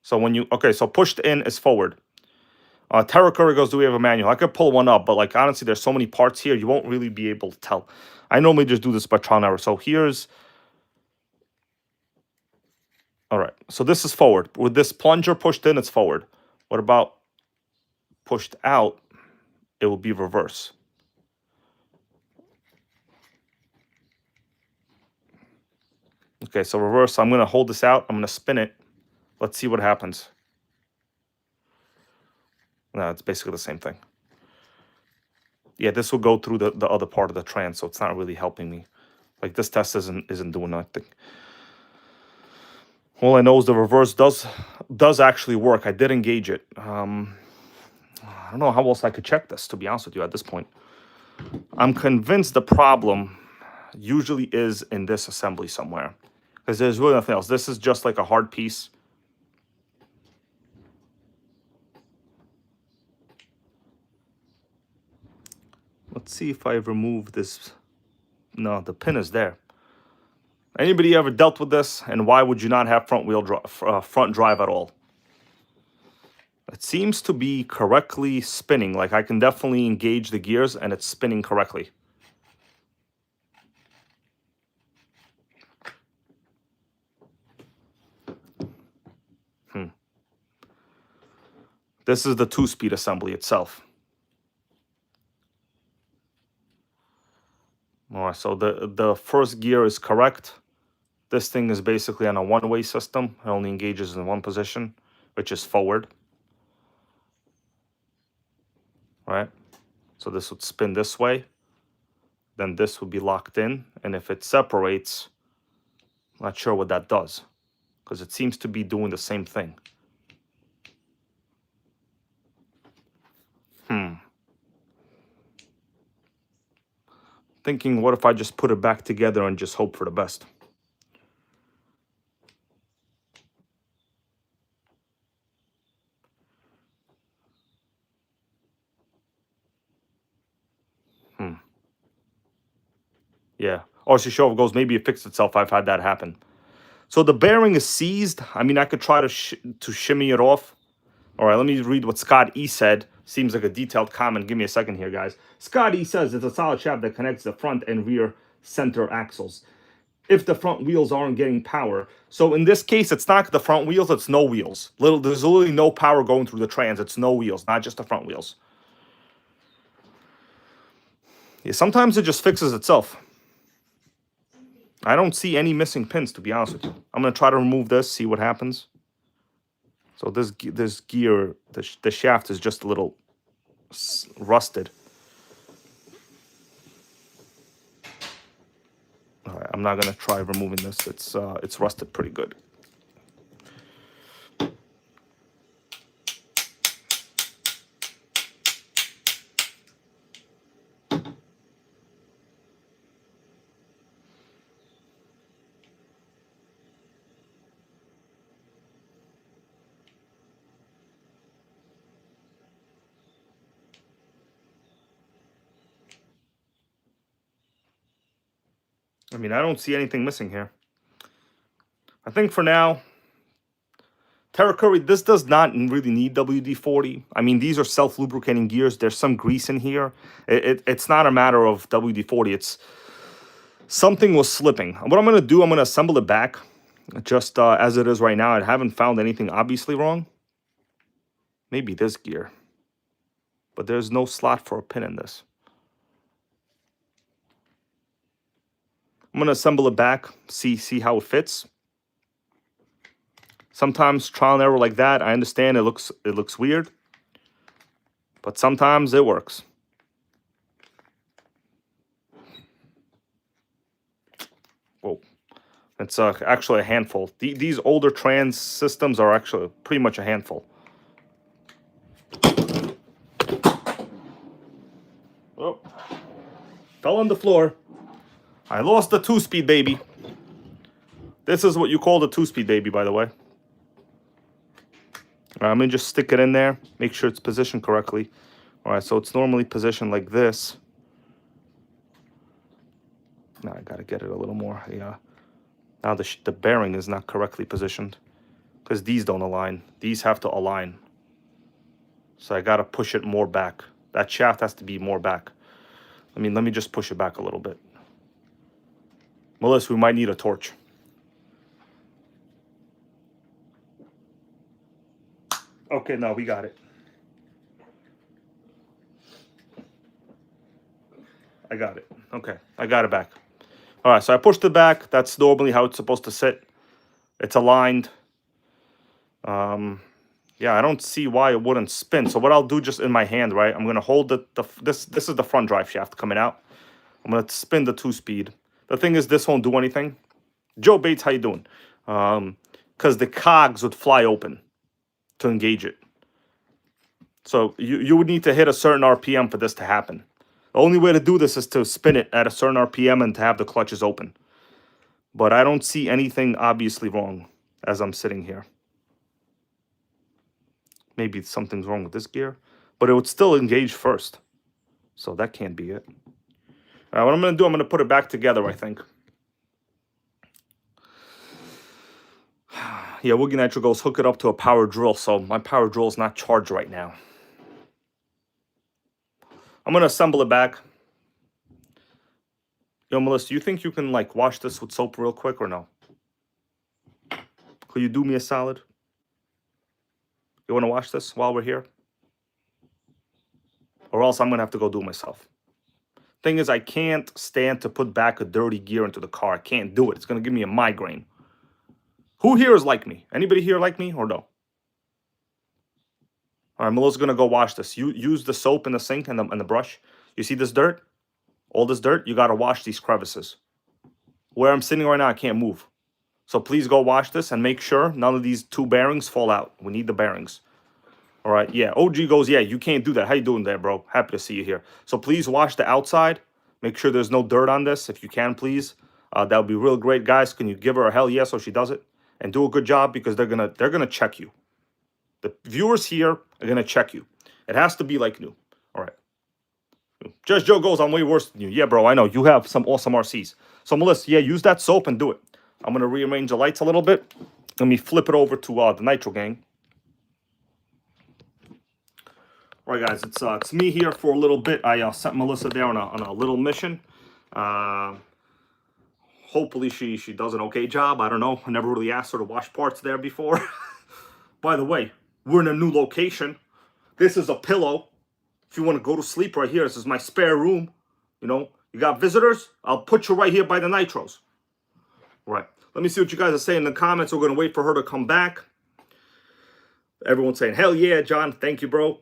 So when you... Okay, so pushed in is forward. Tara Curry goes, do we have a manual? I could pull one up, but like honestly, there's so many parts here, you won't really be able to tell. I normally just do this by trial and error. So here's, all right. So this is forward. With this plunger pushed in, it's forward. What about pushed out? It will be reverse. Okay, so reverse. I'm going to hold this out. I'm going to spin it. Let's see what happens. No, it's basically the same thing. Yeah, this will go through the other part of the trans, so it's not really helping me. Like this test isn't doing nothing. All I know is the reverse does actually work. I did engage it. I don't know how else I could check this, to be honest with you, at this point. I'm convinced the problem usually is in this assembly somewhere, because there's really nothing else. This is just like a hard piece. Let's see if I remove this. No, the pin is there. Anybody ever dealt with this? And why would you not have front drive at all? It seems to be correctly spinning. Like I can definitely engage the gears and it's spinning correctly. This is the 2-speed assembly itself. All right, so the first gear is correct. This thing is basically on a one-way system. It only engages in one position, which is forward. All right, so this would spin this way. Then this would be locked in. And if it separates, I'm not sure what that does, because it seems to be doing the same thing. Thinking, what if I just put it back together and just hope for the best? Yeah. RC Show goes, maybe it fixed itself. I've had that happen. So the bearing is seized. I mean, I could try to shimmy it off. All right, let me read what Scott E said. Seems like a detailed comment. Give me a second here, guys. Scott E says it's a solid shaft that connects the front and rear center axles. If the front wheels aren't getting power. So in this case, it's not the front wheels, it's no wheels. There's literally no power going through the trans. It's no wheels, not just the front wheels. Yeah, sometimes it just fixes itself. I don't see any missing pins, to be honest with you. I'm going to try to remove this, see what happens. So this gear, the shaft is just a little rusted. All right, I'm not going to try removing this. It's rusted pretty good. I mean, I don't see anything missing here. I think for now, Terra Curry, this does not really need WD-40. I mean, these are self-lubricating gears. There's some grease in here. It's not a matter of WD-40. It's something was slipping. What I'm going to do, I'm going to assemble it back just as it is right now. I haven't found anything obviously wrong. Maybe this gear. But there's no slot for a pin in this. I'm going to assemble it back, see how it fits. Sometimes trial and error like that, I understand it looks weird, but sometimes it works. Whoa, it's actually a handful. These older trans systems are actually pretty much a handful. Oh, fell on the floor. I lost the 2-speed baby. This is what you call the 2-speed baby, by the way. All right, I'm going to just stick it in there. Make sure it's positioned correctly. All right, so it's normally positioned like this. Now I got to get it a little more. Yeah. Now the bearing is not correctly positioned because these don't align. These have to align. So I gotta push it more back. That shaft has to be more back. Let me just push it back a little bit. Melissa, we might need a torch. Okay, no, we got it. I got it. Okay, I got it back. All right, so I pushed it back. That's normally how it's supposed to sit. It's aligned. Yeah, I don't see why it wouldn't spin. So what I'll do just in my hand, right? I'm gonna hold this is the front drive shaft coming out. I'm gonna spin the 2-speed. The thing is, this won't do anything. Joe Bates, how you doing? Because the cogs would fly open to engage it. So you would need to hit a certain RPM for this to happen. The only way to do this is to spin it at a certain RPM and to have the clutches open. But I don't see anything obviously wrong as I'm sitting here. Maybe something's wrong with this gear, but it would still engage first. So that can't be it. All right, what I'm going to do, I'm going to put it back together, I think. Yeah, Woogie Nitro goes, hook it up to a power drill. So my power drill is not charged right now. I'm going to assemble it back. Yo, Melissa, do you think you can, like, wash this with soap real quick or no? Could you do me a solid? You want to wash this while we're here? Or else I'm going to have to go do it myself. Thing is, I can't stand to put back a dirty gear into the car. I can't do it. It's going to give me a migraine. Who here is like me? Anybody here like me or no? All right, Melissa's going to go wash this. You use the soap in the sink and the brush. You see this dirt? All this dirt? You got to wash these crevices. Where I'm sitting right now, I can't move. So please go wash this and make sure none of these 2 bearings fall out. We need the bearings. All right, yeah. OG goes, yeah, you can't do that. How you doing there, bro? Happy to see you here. So please wash the outside. Make sure there's no dirt on this, if you can, please. That would be real great, guys. Can you give her a hell yes so she does it? And do a good job because they're gonna check you. The viewers here are gonna check you. It has to be like new. All right. Just Joe goes, I'm way worse than you. Yeah, bro, I know. You have some awesome RCs. So, Melissa, yeah, use that soap and do it. I'm going to rearrange the lights a little bit. Let me flip it over to the Nitro gang. All right, guys, it's me here for a little bit. I sent Melissa there on a little mission. Hopefully she does an okay job. I don't know. I never really asked her to wash parts there before. By the way, we're in a new location. This is a pillow. If you want to go to sleep right here, this is my spare room. You know, you got visitors? I'll put you right here by the Nitros. All right. Let me see what you guys are saying in the comments. We're going to wait for her to come back. Everyone's saying, hell yeah, John. Thank you, bro.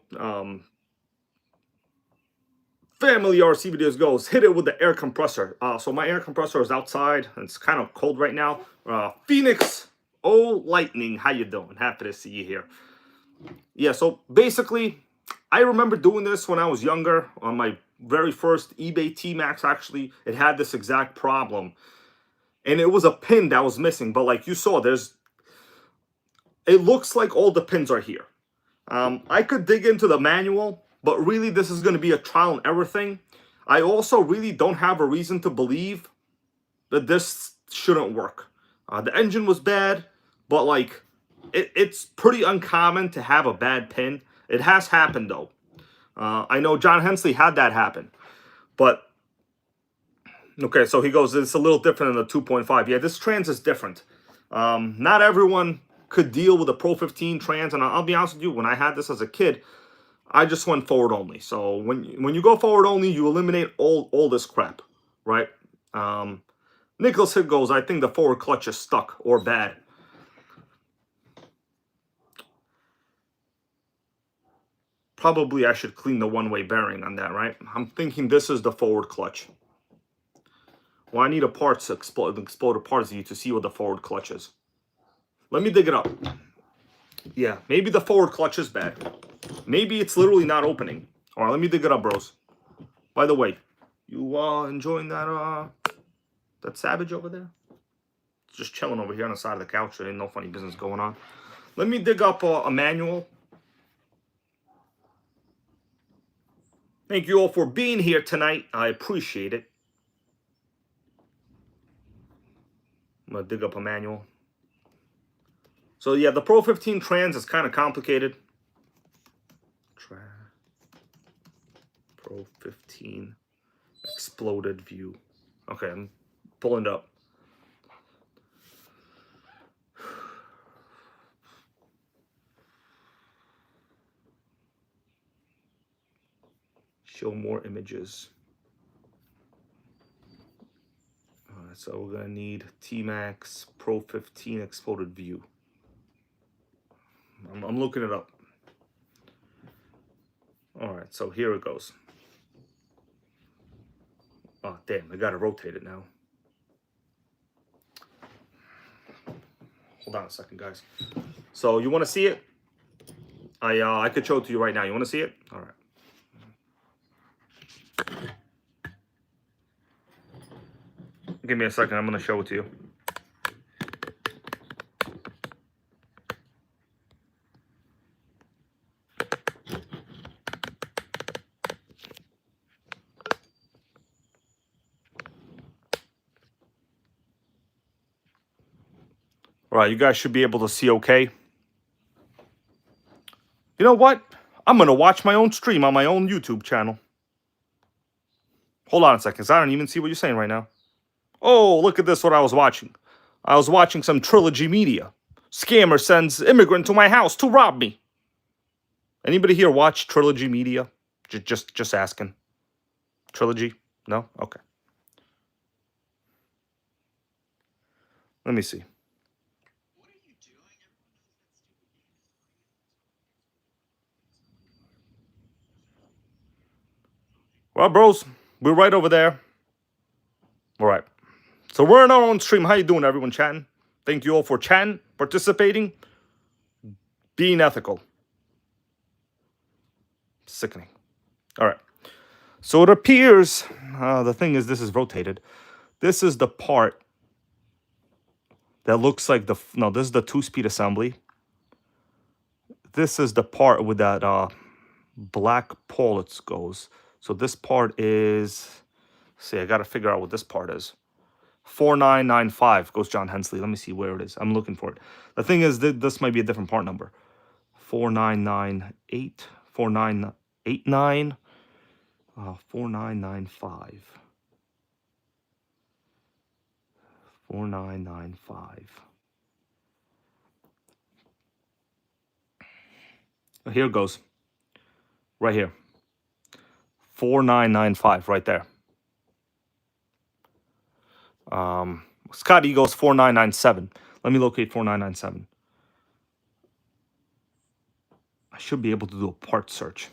Family RC videos goes, hit it with the air compressor. So my air compressor is outside. It's kind of cold right now. Phoenix, oh, lightning. How you doing? Happy to see you here. Yeah, so basically, I remember doing this when I was younger. On my very first eBay T-Maxx, actually, it had this exact problem. And it was a pin that was missing. But like you saw, it looks like all the pins are here. I could dig into the manual, but really this is going to be a trial and error thing. I also really don't have a reason to believe that this shouldn't work. The engine was bad, but like it's pretty uncommon to have a bad pin. It has happened though. I know John Hensley had that happen, but okay, so he goes, it's a little different than the 2.5. Yeah, this trans is different. Not everyone could deal with a Pro 15 trans, and I'll be honest with you, when I had this as a kid, I just went forward only. So when you go forward only, you eliminate all this crap, right? Nicholas Hitt goes, I think the forward clutch is stuck or bad. Probably I should clean the one-way bearing on that, right? I'm thinking this is the forward clutch. Well, I need a parts exploder parts to see what the forward clutch is. Let me dig it up. Yeah, maybe the forward clutch is bad. Maybe it's literally not opening. All right, let me dig it up, bros. By the way, you enjoying that Savage over there? It's just chilling over here on the side of the couch. There ain't no funny business going on. Let me dig up a manual. Thank you all for being here tonight. I appreciate it. I'm going to dig up a manual. So, yeah, the Pro 15 trans is kind of complicated. Pro 15 exploded view. Okay, I'm pulling it up. Show more images. Alright, so we're gonna need T-Maxx Pro 15 exploded view. I'm looking it up. Alright, so here it goes. Oh, damn, I gotta rotate it now. Hold on a second, guys. So you want to see it? I could show it to you right now. You want to see it? All right. Give me a second. I'm going to show it to you. All right, you guys should be able to see okay. You know what? I'm going to watch my own stream on my own YouTube channel. Hold on a second, 'cause I don't even see what you're saying right now. Oh, look at this, what I was watching. I was watching some Trilogy Media. Scammer sends immigrant to my house to rob me. Anybody here watch Trilogy Media? Just asking. Trilogy? No? Okay. Let me see. Well, bros, we're right over there. All right. So we're in our own stream. How you doing, everyone chatting? Thank you all for chatting, participating, being ethical. Sickening. All right. So it appears, the thing is, this is rotated. This is the part that looks like this is the 2-speed assembly. This is the part with that black pole it goes. So this part is, see, I got to figure out what this part is. 4995 goes John Hensley. Let me see where it is. I'm looking for it. The thing is, this might be a different part number. 4998, 4989, 4995. 4995. Here it goes. Right here. 4995 right there. Scott Eagles 4997. Let me locate 4997. I should be able to do a part search.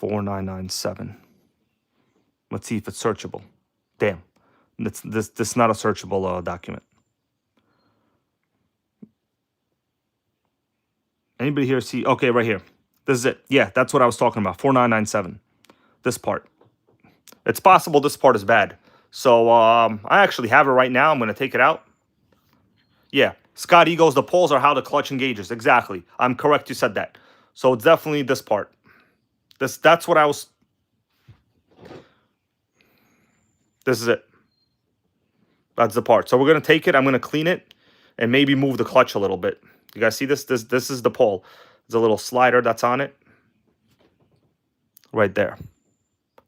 $4,997. Let's see if it's searchable. Damn, this is not a searchable document. Anybody here see? Okay, right here. This is it. Yeah, that's what I was talking about. 4997. This part. It's possible this part is bad. So I actually have it right now. I'm going to take it out. Yeah, Scott Eagles, the poles are how the clutch engages. Exactly. I'm correct. You said that. So it's definitely this part. That's what I was. This is it. That's the part. So we're going to take it. I'm going to clean it and maybe move the clutch a little bit. You guys see this? This is the pole. There's a little slider that's on it. Right there.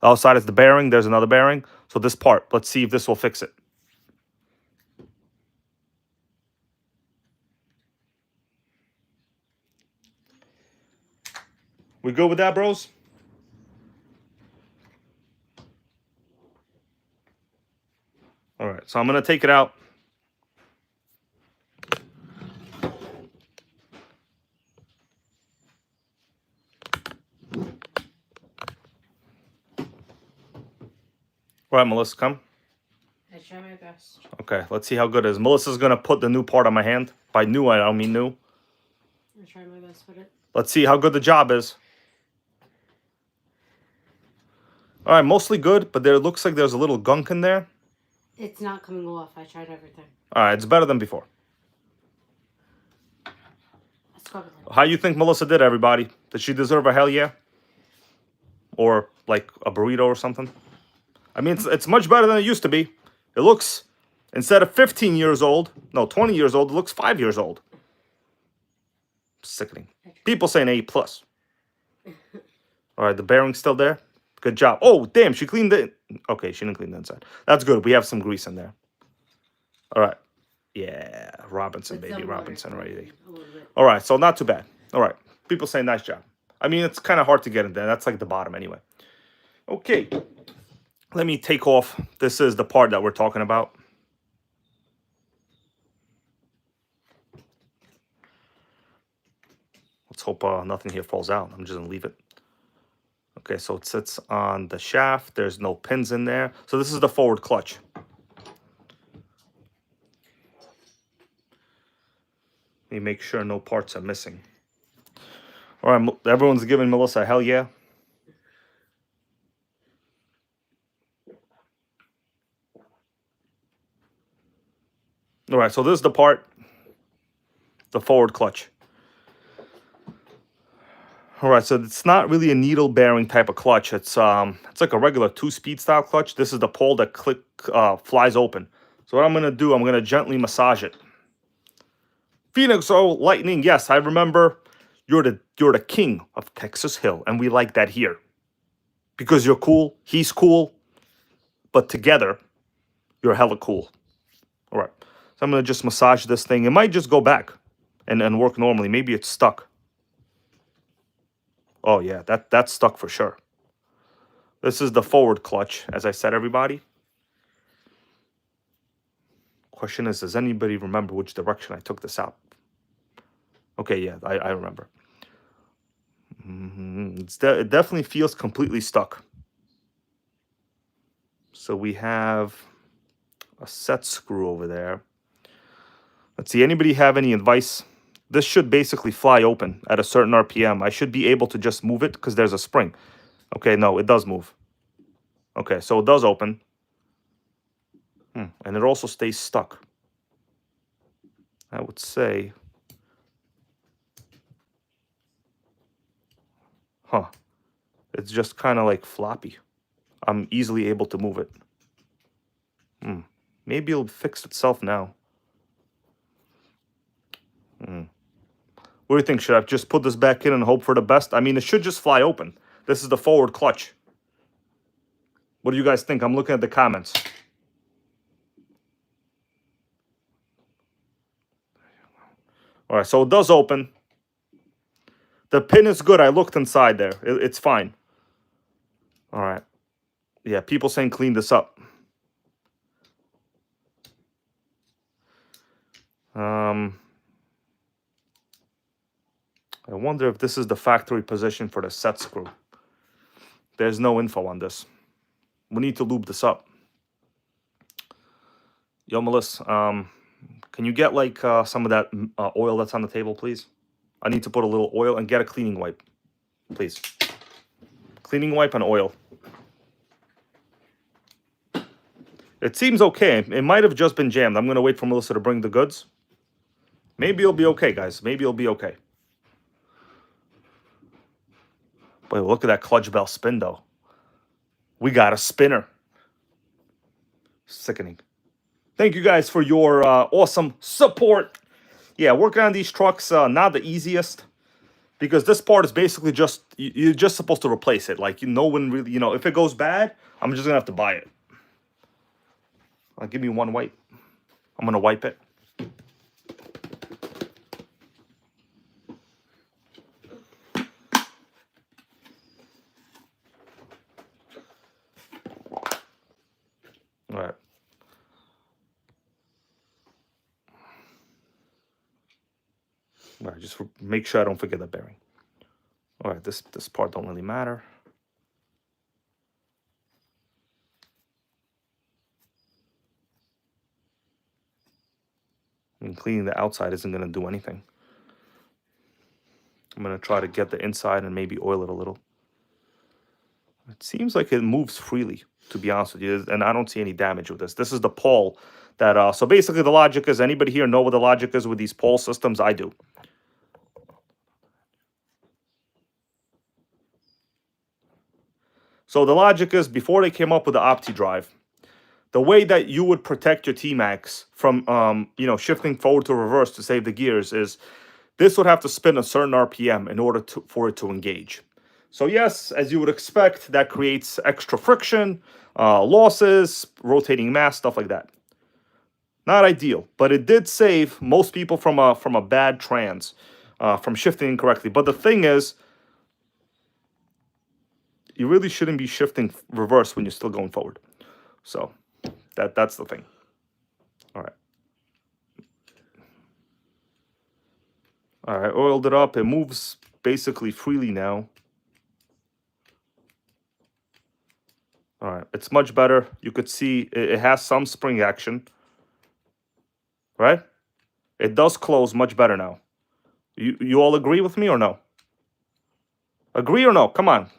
The outside is the bearing. There's another bearing. So this part, let's see if this will fix it. We good with that, bros? All right, so I'm going to take it out. All right, Melissa, come. I try my best. Okay, let's see how good it is. Melissa's going to put the new part on my hand. By new, I don't mean new. I try my best with it. Let's see how good the job is. All right, mostly good, but there looks like there's a little gunk in there. It's not coming off. I tried everything. All right, it's better than before. Let's go with it. How you think Melissa did, everybody? Did she deserve a hell yeah? Or like a burrito or something? I mean, it's much better than it used to be. It looks, instead of 15 years old, no, 20 years old, it looks 5 years old. Sickening. People saying A+. All right, the bearing's still there. Good job. Oh, damn, she cleaned it. Okay, she didn't clean the inside. That's good. We have some grease in there. All right. Yeah, Robinson, baby. Robinson, right? All right, so not too bad. All right. People say nice job. I mean, it's kind of hard to get in there. That's like the bottom anyway. Okay. Let me take off. This is the part that we're talking about. Let's hope nothing here falls out. I'm just going to leave it. Okay, so it sits on the shaft. There's no pins in there. So this is the forward clutch. Let me make sure no parts are missing. All right, everyone's giving Melissa a hell yeah. All right, so this is the part, the forward clutch. All right, so it's not really a needle bearing type of clutch. It's like a regular 2-speed style clutch. This is the pole that flies open. So what I'm gonna do, I'm gonna gently massage it. Phoenix, oh, Lightning, yes, I remember. You're the king of Texas Hill, and we like that here. Because you're cool, he's cool, but together, you're hella cool. All right, so I'm gonna just massage this thing. It might just go back and work normally. Maybe it's stuck. Oh yeah, that's stuck for sure. This is the forward clutch, as I said, everybody. Question is, does anybody remember which direction I took this out? Okay, yeah, I remember. It definitely feels completely stuck. So we have a set screw over there. Let's see, anybody have any advice? This should basically fly open at a certain RPM. I should be able to just move it because there's a spring. Okay, no, it does move. Okay, so it does open. And it also stays stuck. I would say... Huh. It's just kind of like floppy. I'm easily able to move it. Maybe it'll fix itself now. What do you think? Should I just put this back in and hope for the best? I mean, it should just fly open. This is the forward clutch. What do you guys think? I'm looking at the comments. All right, so it does open. The pin is good. I looked inside there. It's fine. All right. Yeah, people saying clean this up. I wonder if this is the factory position for the set screw. There's no info on this. We need to lube this up. Yo, Melissa, can you get like some of that oil that's on the table, please? I need to put a little oil and get a cleaning wipe, please. Cleaning wipe and oil. It seems okay. It might have just been jammed. I'm going to wait for Melissa to bring the goods. Maybe it'll be okay, guys. Maybe it'll be okay. Boy, look at that clutch bell spin, though. We got a spinner. Sickening. Thank you guys for your awesome support. Yeah, working on these trucks, not the easiest. Because this part is basically just, you're just supposed to replace it. Like, no one really, if it goes bad, I'm just going to have to buy it. Give me one wipe. I'm going to wipe it. All right. All right, just make sure I don't forget that bearing. All right, this part don't really matter. I mean, cleaning the outside isn't going to do anything. I'm going to try to get the inside and maybe oil it a little. It seems like it moves freely, to be honest with you, and I don't see any damage with this. This is the pole that, so basically the logic is, anybody here know what the logic is with these pole systems? I do. So the logic is, before they came up with the OptiDrive, the way that you would protect your T-Maxx from, shifting forward to reverse to save the gears is this would have to spin a certain RPM in order for it to engage. So yes, as you would expect, that creates extra friction, losses, rotating mass, stuff like that. Not ideal, but it did save most people from a bad trans, from shifting incorrectly. But the thing is, you really shouldn't be shifting reverse when you're still going forward. So that's the thing. All right. All right, oiled it up. It moves basically freely now. All right, it's much better. You could see it has some spring action, right? It does close much better now. You all agree with me or no? Agree or no? Come on.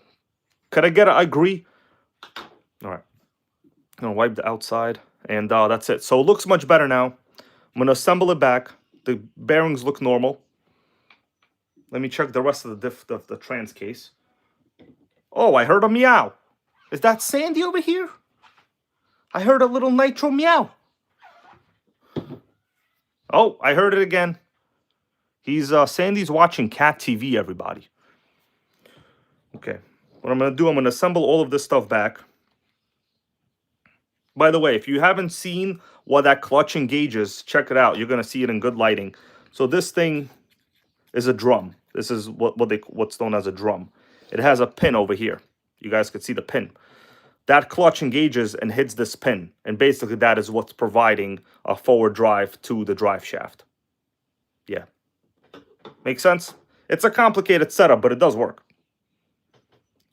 Could I get an agree? All right. I'm going to wipe the outside, and that's it. So it looks much better now. I'm going to assemble it back. The bearings look normal. Let me check the rest of the trans case. Oh, I heard a meow. Is that Sandy over here? I heard a little Nitro meow. Oh, I heard it again. Sandy's watching Cat TV, everybody. Okay. What I'm going to do, I'm going to assemble all of this stuff back. By the way, if you haven't seen what that clutch engages, check it out. You're going to see it in good lighting. So this thing is a drum. This is what's known as a drum. It has a pin over here. You guys can see the pin. That clutch engages and hits this pin. And basically that is what's providing a forward drive to the drive shaft. Yeah. Makes sense? It's a complicated setup, but it does work.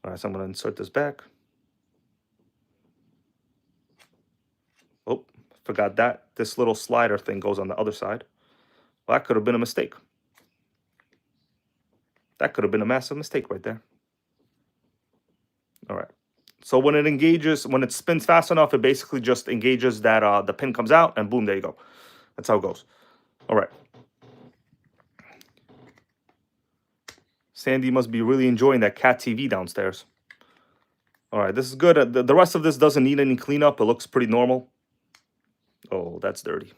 All right, so I'm going to insert this back. Oh, forgot that. This little slider thing goes on the other side. Well, that could have been a mistake. That could have been a massive mistake right there. All right. So when it engages, when it spins fast enough, it basically just engages that the pin comes out, and boom, there you go. That's how it goes. All right. Sandy must be really enjoying that Cat TV downstairs. All right, this is good. The rest of this doesn't need any cleanup. It looks pretty normal. Oh, that's dirty.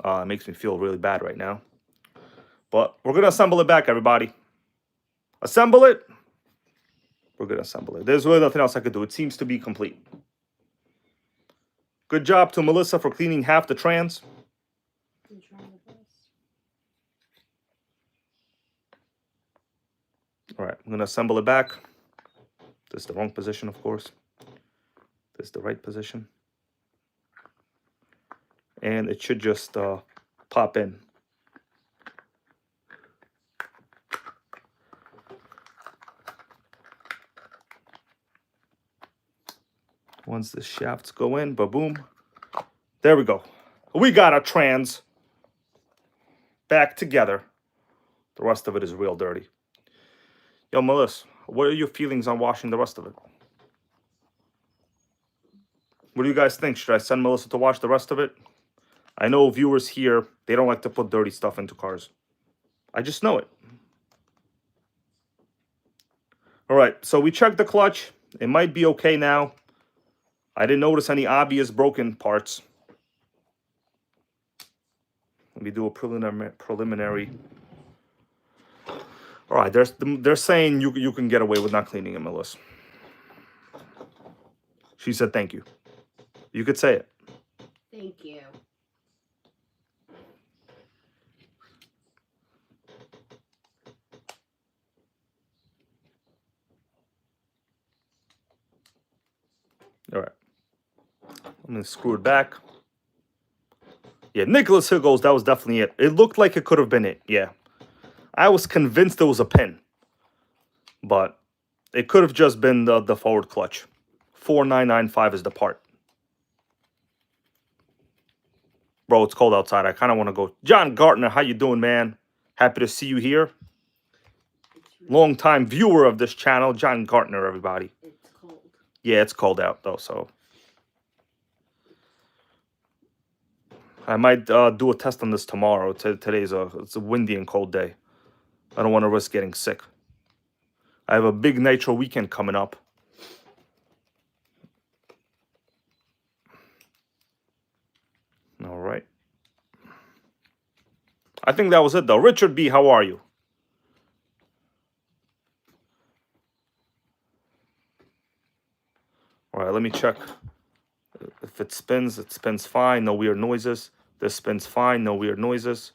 It makes me feel really bad right now. But we're going to assemble it back, everybody. Assemble it. We're going to assemble it. There's really nothing else I could do. It seems to be complete. Good job to Melissa for cleaning half the trans. All right, I'm going to assemble it back. This is the wrong position, of course. This is the right position. And it should just pop in. Once the shafts go in, ba-boom. There we go. We got our trans back together. The rest of it is real dirty. Yo, Melissa, what are your feelings on washing the rest of it? What do you guys think? Should I send Melissa to wash the rest of it? I know viewers here, they don't like to put dirty stuff into cars. I just know it. All right, so we checked the clutch. It might be okay now. I didn't notice any obvious broken parts. Let me do a preliminary. All right, they're saying you can get away with not cleaning it, Melissa. She said thank you. You could say it. Thank you. All right. I'm going to screw it back. Yeah, Nicholas Higgles, that was definitely it. It looked like it could have been it, yeah. I was convinced it was a pin. But it could have just been the forward clutch. 4995 is the part. Bro, it's cold outside. I kind of want to go. John Gartner, how you doing, man? Happy to see you here. Long-time viewer of this channel, John Gartner, everybody. It's cold. Yeah, it's cold out, though, so. I might do a test on this tomorrow. Today's it's a windy and cold day. I don't want to risk getting sick. I have a big Nitro weekend coming up. All right. I think that was it, though. Richard B., how are you? All right, let me check. If it spins fine, no weird noises. This spins fine, no weird noises.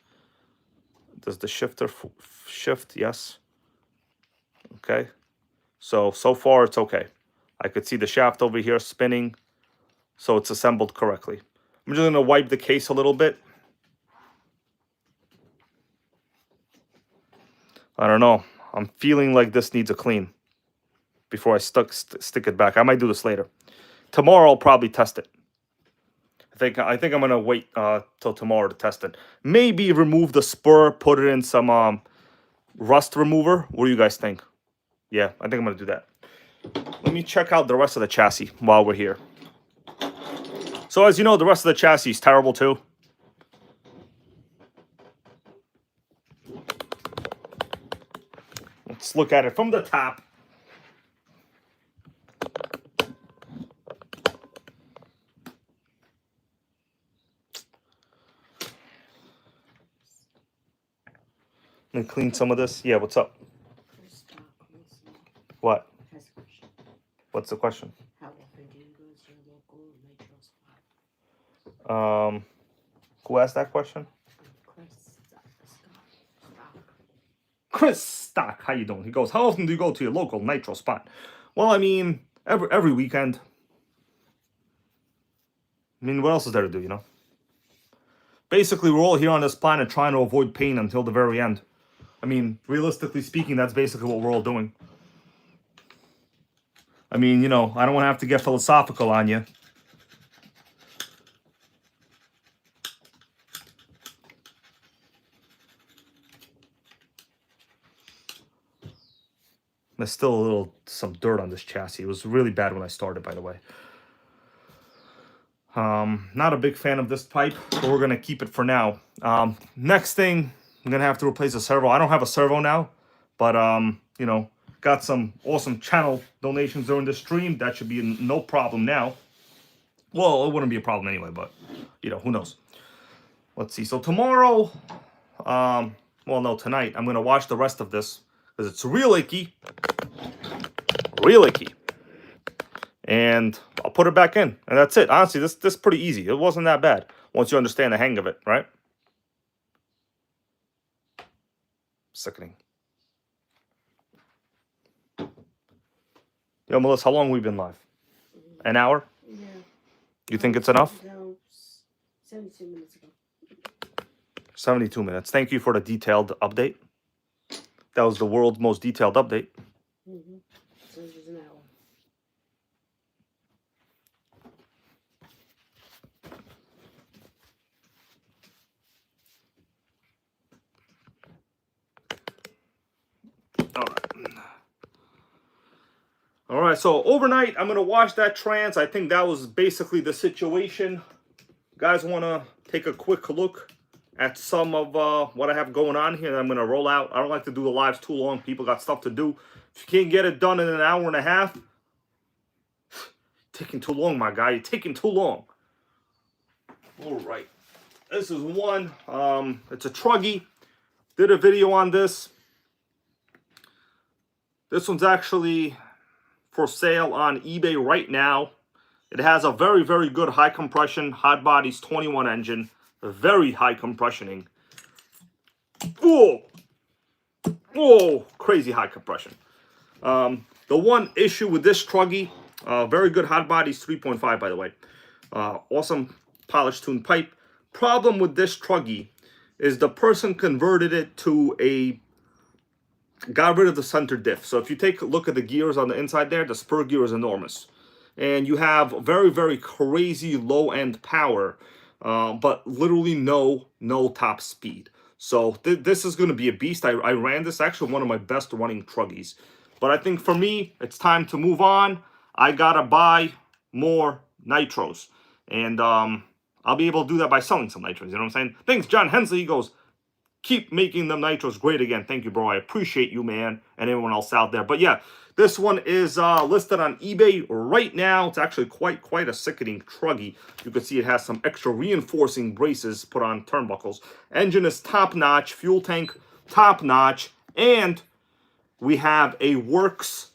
Does the shifter shift? Yes. Okay. So far it's okay. I could see the shaft over here spinning, so it's assembled correctly. I'm just gonna wipe the case a little bit. I don't know. I'm feeling like this needs a clean before I stick it back. I might do this later. Tomorrow I'll probably test it. I think I'm gonna wait till tomorrow to test it. Maybe remove the spur, put it in some rust remover. What do you guys think? Yeah, I think I'm gonna do that. Let me check out the rest of the chassis while we're here. So as you know, the rest of the chassis is terrible too. Let's look at it from the top. Let me clean some of this. Yeah, what's up? What? What's the question? How often do you go to your local Nitro spot? Who asked that question? Chris Stock, how you doing? He goes, how often do you go to your local Nitro spot? Well, I mean, every weekend. I mean, what else is there to do, you know? Basically, we're all here on this planet trying to avoid pain until the very end. I mean, realistically speaking, that's basically what we're all doing. I mean, you know, I don't want to have to get philosophical on you. There's still some dirt on this chassis. It was really bad when I started, by the way. Not a big fan of this pipe, but we're gonna keep it for now. Next thing, I'm gonna have to replace a servo. I don't have a servo now, but you know, got some awesome channel donations during the stream. That should be no problem now. Well, it wouldn't be a problem anyway, but you know, who knows? Let's see. So tomorrow, well, no, tonight, I'm gonna wash the rest of this because it's real icky. Real icky. And I'll put it back in, and that's it. Honestly, this is pretty easy. It wasn't that bad once you understand the hang of it, right? Sickening. Yo, Melissa, how long have we been live? An hour? Yeah. You think it's enough? No, 72 minutes ago. 72 minutes. Thank you for the detailed update. That was the world's most detailed update. Mm-hmm. So it was an hour. All right, so overnight, I'm going to wash that trans. I think that was basically the situation. Guys want to take a quick look at some of what I have going on here. I'm going to roll out. I don't like to do the lives too long. People got stuff to do. If you can't get it done in an hour and a half, taking too long, my guy. You're taking too long. All right. This is one. It's a Truggy. Did a video on this. This one's actually for sale on eBay right now. It has a very, very good high compression, hot bodies 21 engine. Very high compressioning. Whoa! Whoa! Crazy high compression. The one issue with this Truggy, very good hot bodies 3.5 by the way. Awesome polished tuned pipe. Problem with this Truggy is the person converted it to got rid of the center diff. So if you take a look at the gears on the inside there, the spur gear is enormous. And you have very, very crazy low-end power, but literally no top speed. So this is going to be a beast. I ran this, actually one of my best running Truggies. But I think for me, it's time to move on. I got to buy more Nitros. And I'll be able to do that by selling some Nitros. You know what I'm saying? Thanks, John Hensley. He goes, keep making them Nitros great again. Thank you, bro. I appreciate you, man, and everyone else out there. But yeah, this one is listed on eBay right now. It's actually quite a sickening Truggy. You can see it has some extra reinforcing braces put on turnbuckles. Engine is top-notch. Fuel tank, top-notch. And we have a works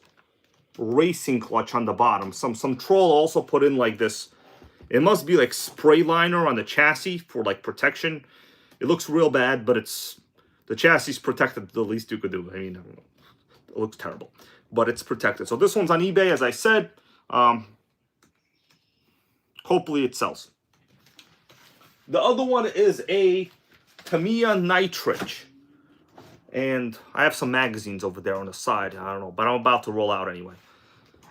racing clutch on the bottom. Some troll also put in like this. It must be like spray liner on the chassis for like protection. It looks real bad, but it's the chassis is protected. The least you could do. I mean, it looks terrible, but it's protected. So this one's on eBay, as I said. Hopefully it sells. The other one is a Tamiya Nitrich. And I have some magazines over there on the side. I don't know, but I'm about to roll out anyway.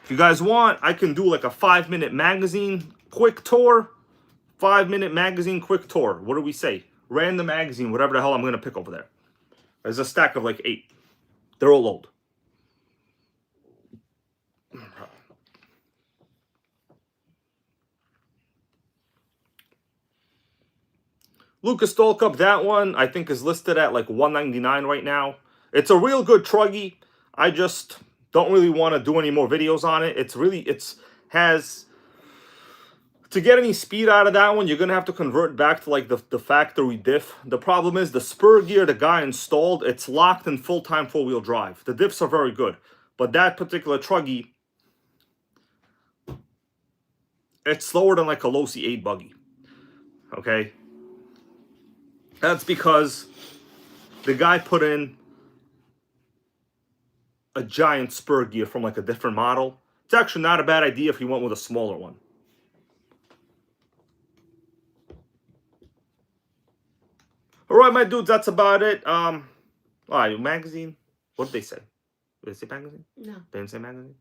If you guys want, I can do like a 5-minute magazine quick tour. 5-minute magazine quick tour. What do we say? Random magazine, whatever the hell I'm going to pick over there. There's a stack of like 8. They're all old. Lucas Stole Cup, that one I think is listed at like $199 right now. It's a real good truggy. I just don't really want to do any more videos on it. To get any speed out of that one, you're going to have to convert back to like the factory diff. The problem is the spur gear the guy installed, it's locked in full-time four-wheel drive. The diffs are very good, but that particular truggy, it's slower than like a Losi 8 buggy. Okay? That's because the guy put in a giant spur gear from like a different model. It's actually not a bad idea if you went with a smaller one. Alright, my dudes, that's about it. Alright, magazine. What did they say? Did they say magazine? No. They didn't say magazine?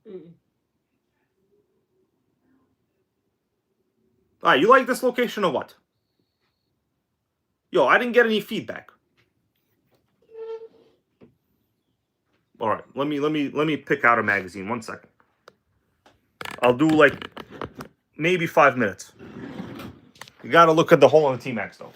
Alright, you like this location or what? Yo, I didn't get any feedback. All right, let me pick out a magazine. 1 second. I'll do like maybe 5 minutes. You got to look at the whole on the T-Maxx though.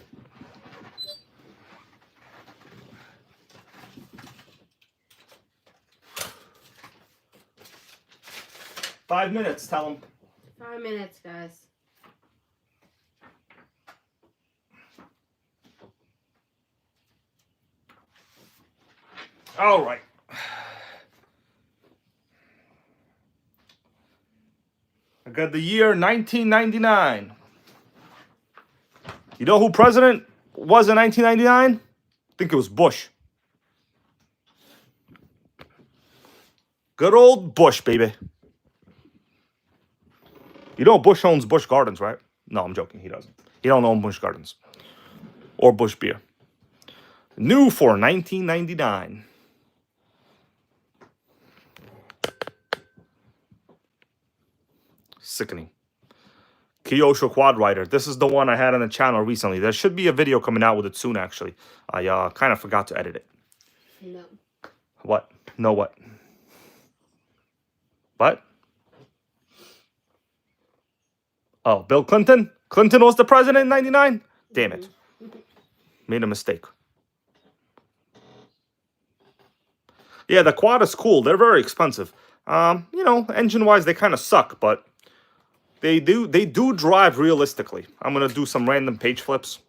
Five minutes, tell them. 5 minutes, guys. All right. I got the year 1999. You know who president was in 1999? I think it was Bush. Good old Bush, baby. You know Bush owns Busch Gardens, right? No, I'm joking. He doesn't. He don't own Busch Gardens. Or Bush Beer. New for 1999. Sickening. Kyosho Quad Rider. This is the one I had on the channel recently. There should be a video coming out with it soon, actually. I kind of forgot to edit it. No. What? No what? What? Oh, Bill Clinton? Clinton was the president in 99? Damn it. Made a mistake. Yeah, the quad is cool. They're very expensive. You know, engine-wise, they kind of suck, but they do drive realistically. I'm going to do some random page flips.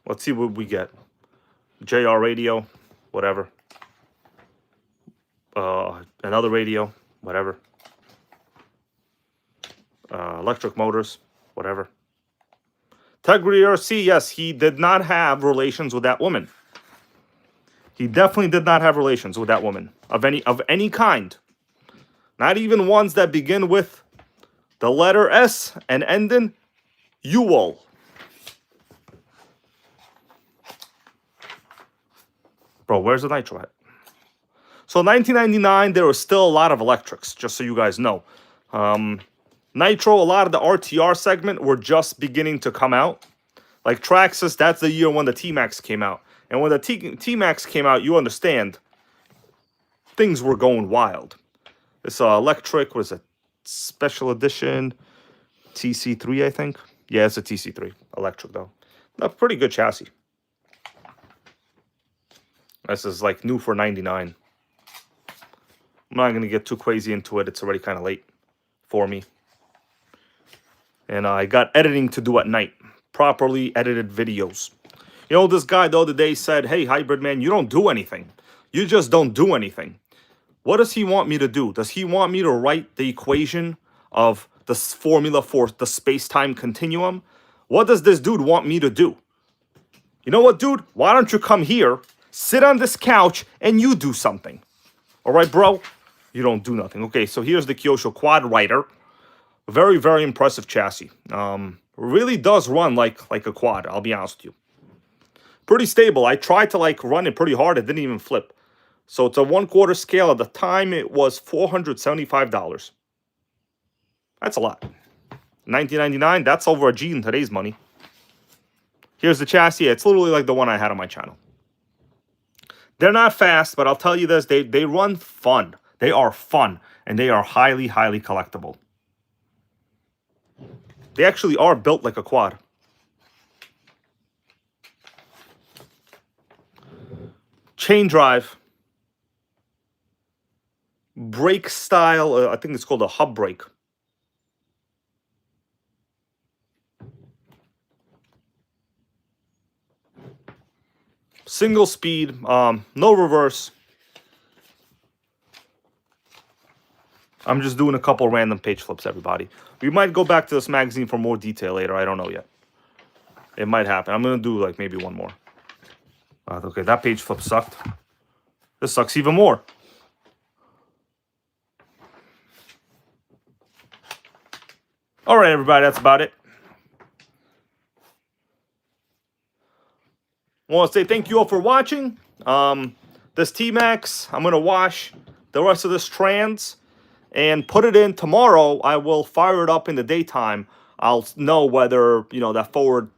Let's see what we get. JR radio, whatever. Another radio, whatever. Electric motors, whatever. Tegrity RC, yes, he did not have relations with that woman. He definitely did not have relations with that woman of any kind. Not even ones that begin with the letter S and end in Uol. Bro, where's the Nitro at? So 1999, there was still a lot of electrics, just so you guys know. Nitro, a lot of the RTR segment were just beginning to come out. Like Traxxas, that's the year when the T-Maxx came out. And when the T-Maxx came out, you understand, things were going wild. This electric was a special edition TC3, I think. Yeah, it's a TC3. Electric, though. A pretty good chassis. This is like new for 99. I'm not going to get too crazy into it. It's already kind of late for me. And I got editing to do at night. Properly edited videos. You know, this guy the other day said, hey, Hybrid Man, you don't do anything. You just don't do anything. What does he want me to do? Does he want me to write the equation of the formula for the space-time continuum? What does this dude want me to do? You know what, dude? Why don't you come here, sit on this couch, and you do something? All right, bro? You don't do nothing. Okay, so here's the Kyosho Quad Rider. Very, very impressive chassis. Really does run like a quad, I'll be honest with you. Pretty stable. I tried to run it pretty hard. It didn't even flip. So it's a 1/4 scale. At the time, it was $475. That's a lot. $19.99. That's over a G in today's money. Here's the chassis. It's literally like the one I had on my channel. They're not fast, but I'll tell you this. They run fun. They are fun. And they are highly, highly collectible. They actually are built like a quad. Chain drive. Brake style. I think it's called a hub brake. Single speed. No reverse. I'm just doing a couple random page flips, everybody. We might go back to this magazine for more detail later. I don't know yet. It might happen. I'm going to do maybe one more. Okay, that page flip sucked. This sucks even more. All right, everybody, that's about it. I want to say thank you all for watching. This T-Maxx, I'm going to wash the rest of this trans and put it in tomorrow. I will fire it up in the daytime. I'll know whether, that forward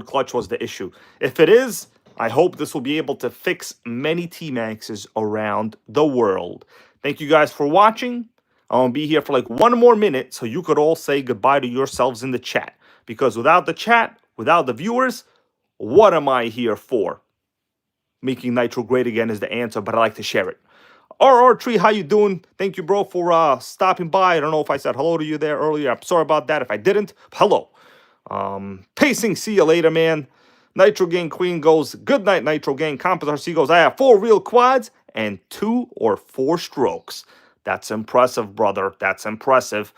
clutch was the issue. If it is, I hope this will be able to fix many T-Maxxes around the world. Thank you guys for watching. I'm going to be here for one more minute so you could all say goodbye to yourselves in the chat. Because without the chat, without the viewers, what am I here for? Making Nitro great again is the answer, but I like to share it. RR3, how you doing? Thank you, bro, for stopping by. I don't know if I said hello to you there earlier. I'm sorry about that if I didn't. Hello. Pacing, see you later, man. Nitro Gang Queen goes, good night, Nitro Gang. Compass RC goes, I have 4 real quads and 2 or 4 strokes. That's impressive, brother. That's impressive.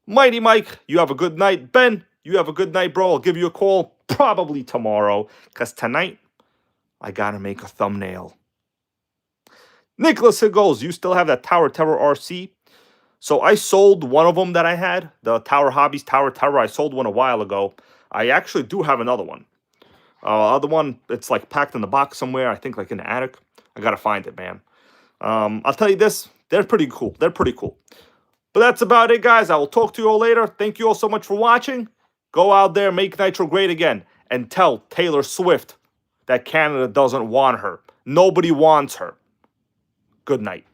Mighty Mike, you have a good night. Ben, you have a good night, bro. I'll give you a call probably tomorrow, because tonight I got to make a thumbnail. Nicholas Higgles, you still have that Tower Terror RC? So I sold one of them that I had, the Tower Hobbies Tower Terror. I sold one a while ago. I actually do have another one. Other one, it's packed in the box somewhere, I think in the attic. I got to find it, man. I'll tell you this, they're pretty cool. They're pretty cool. But that's about it, guys. I will talk to you all later. Thank you all so much for watching. Go out there, make Nitro great again, and tell Taylor Swift that Canada doesn't want her. Nobody wants her. Good night.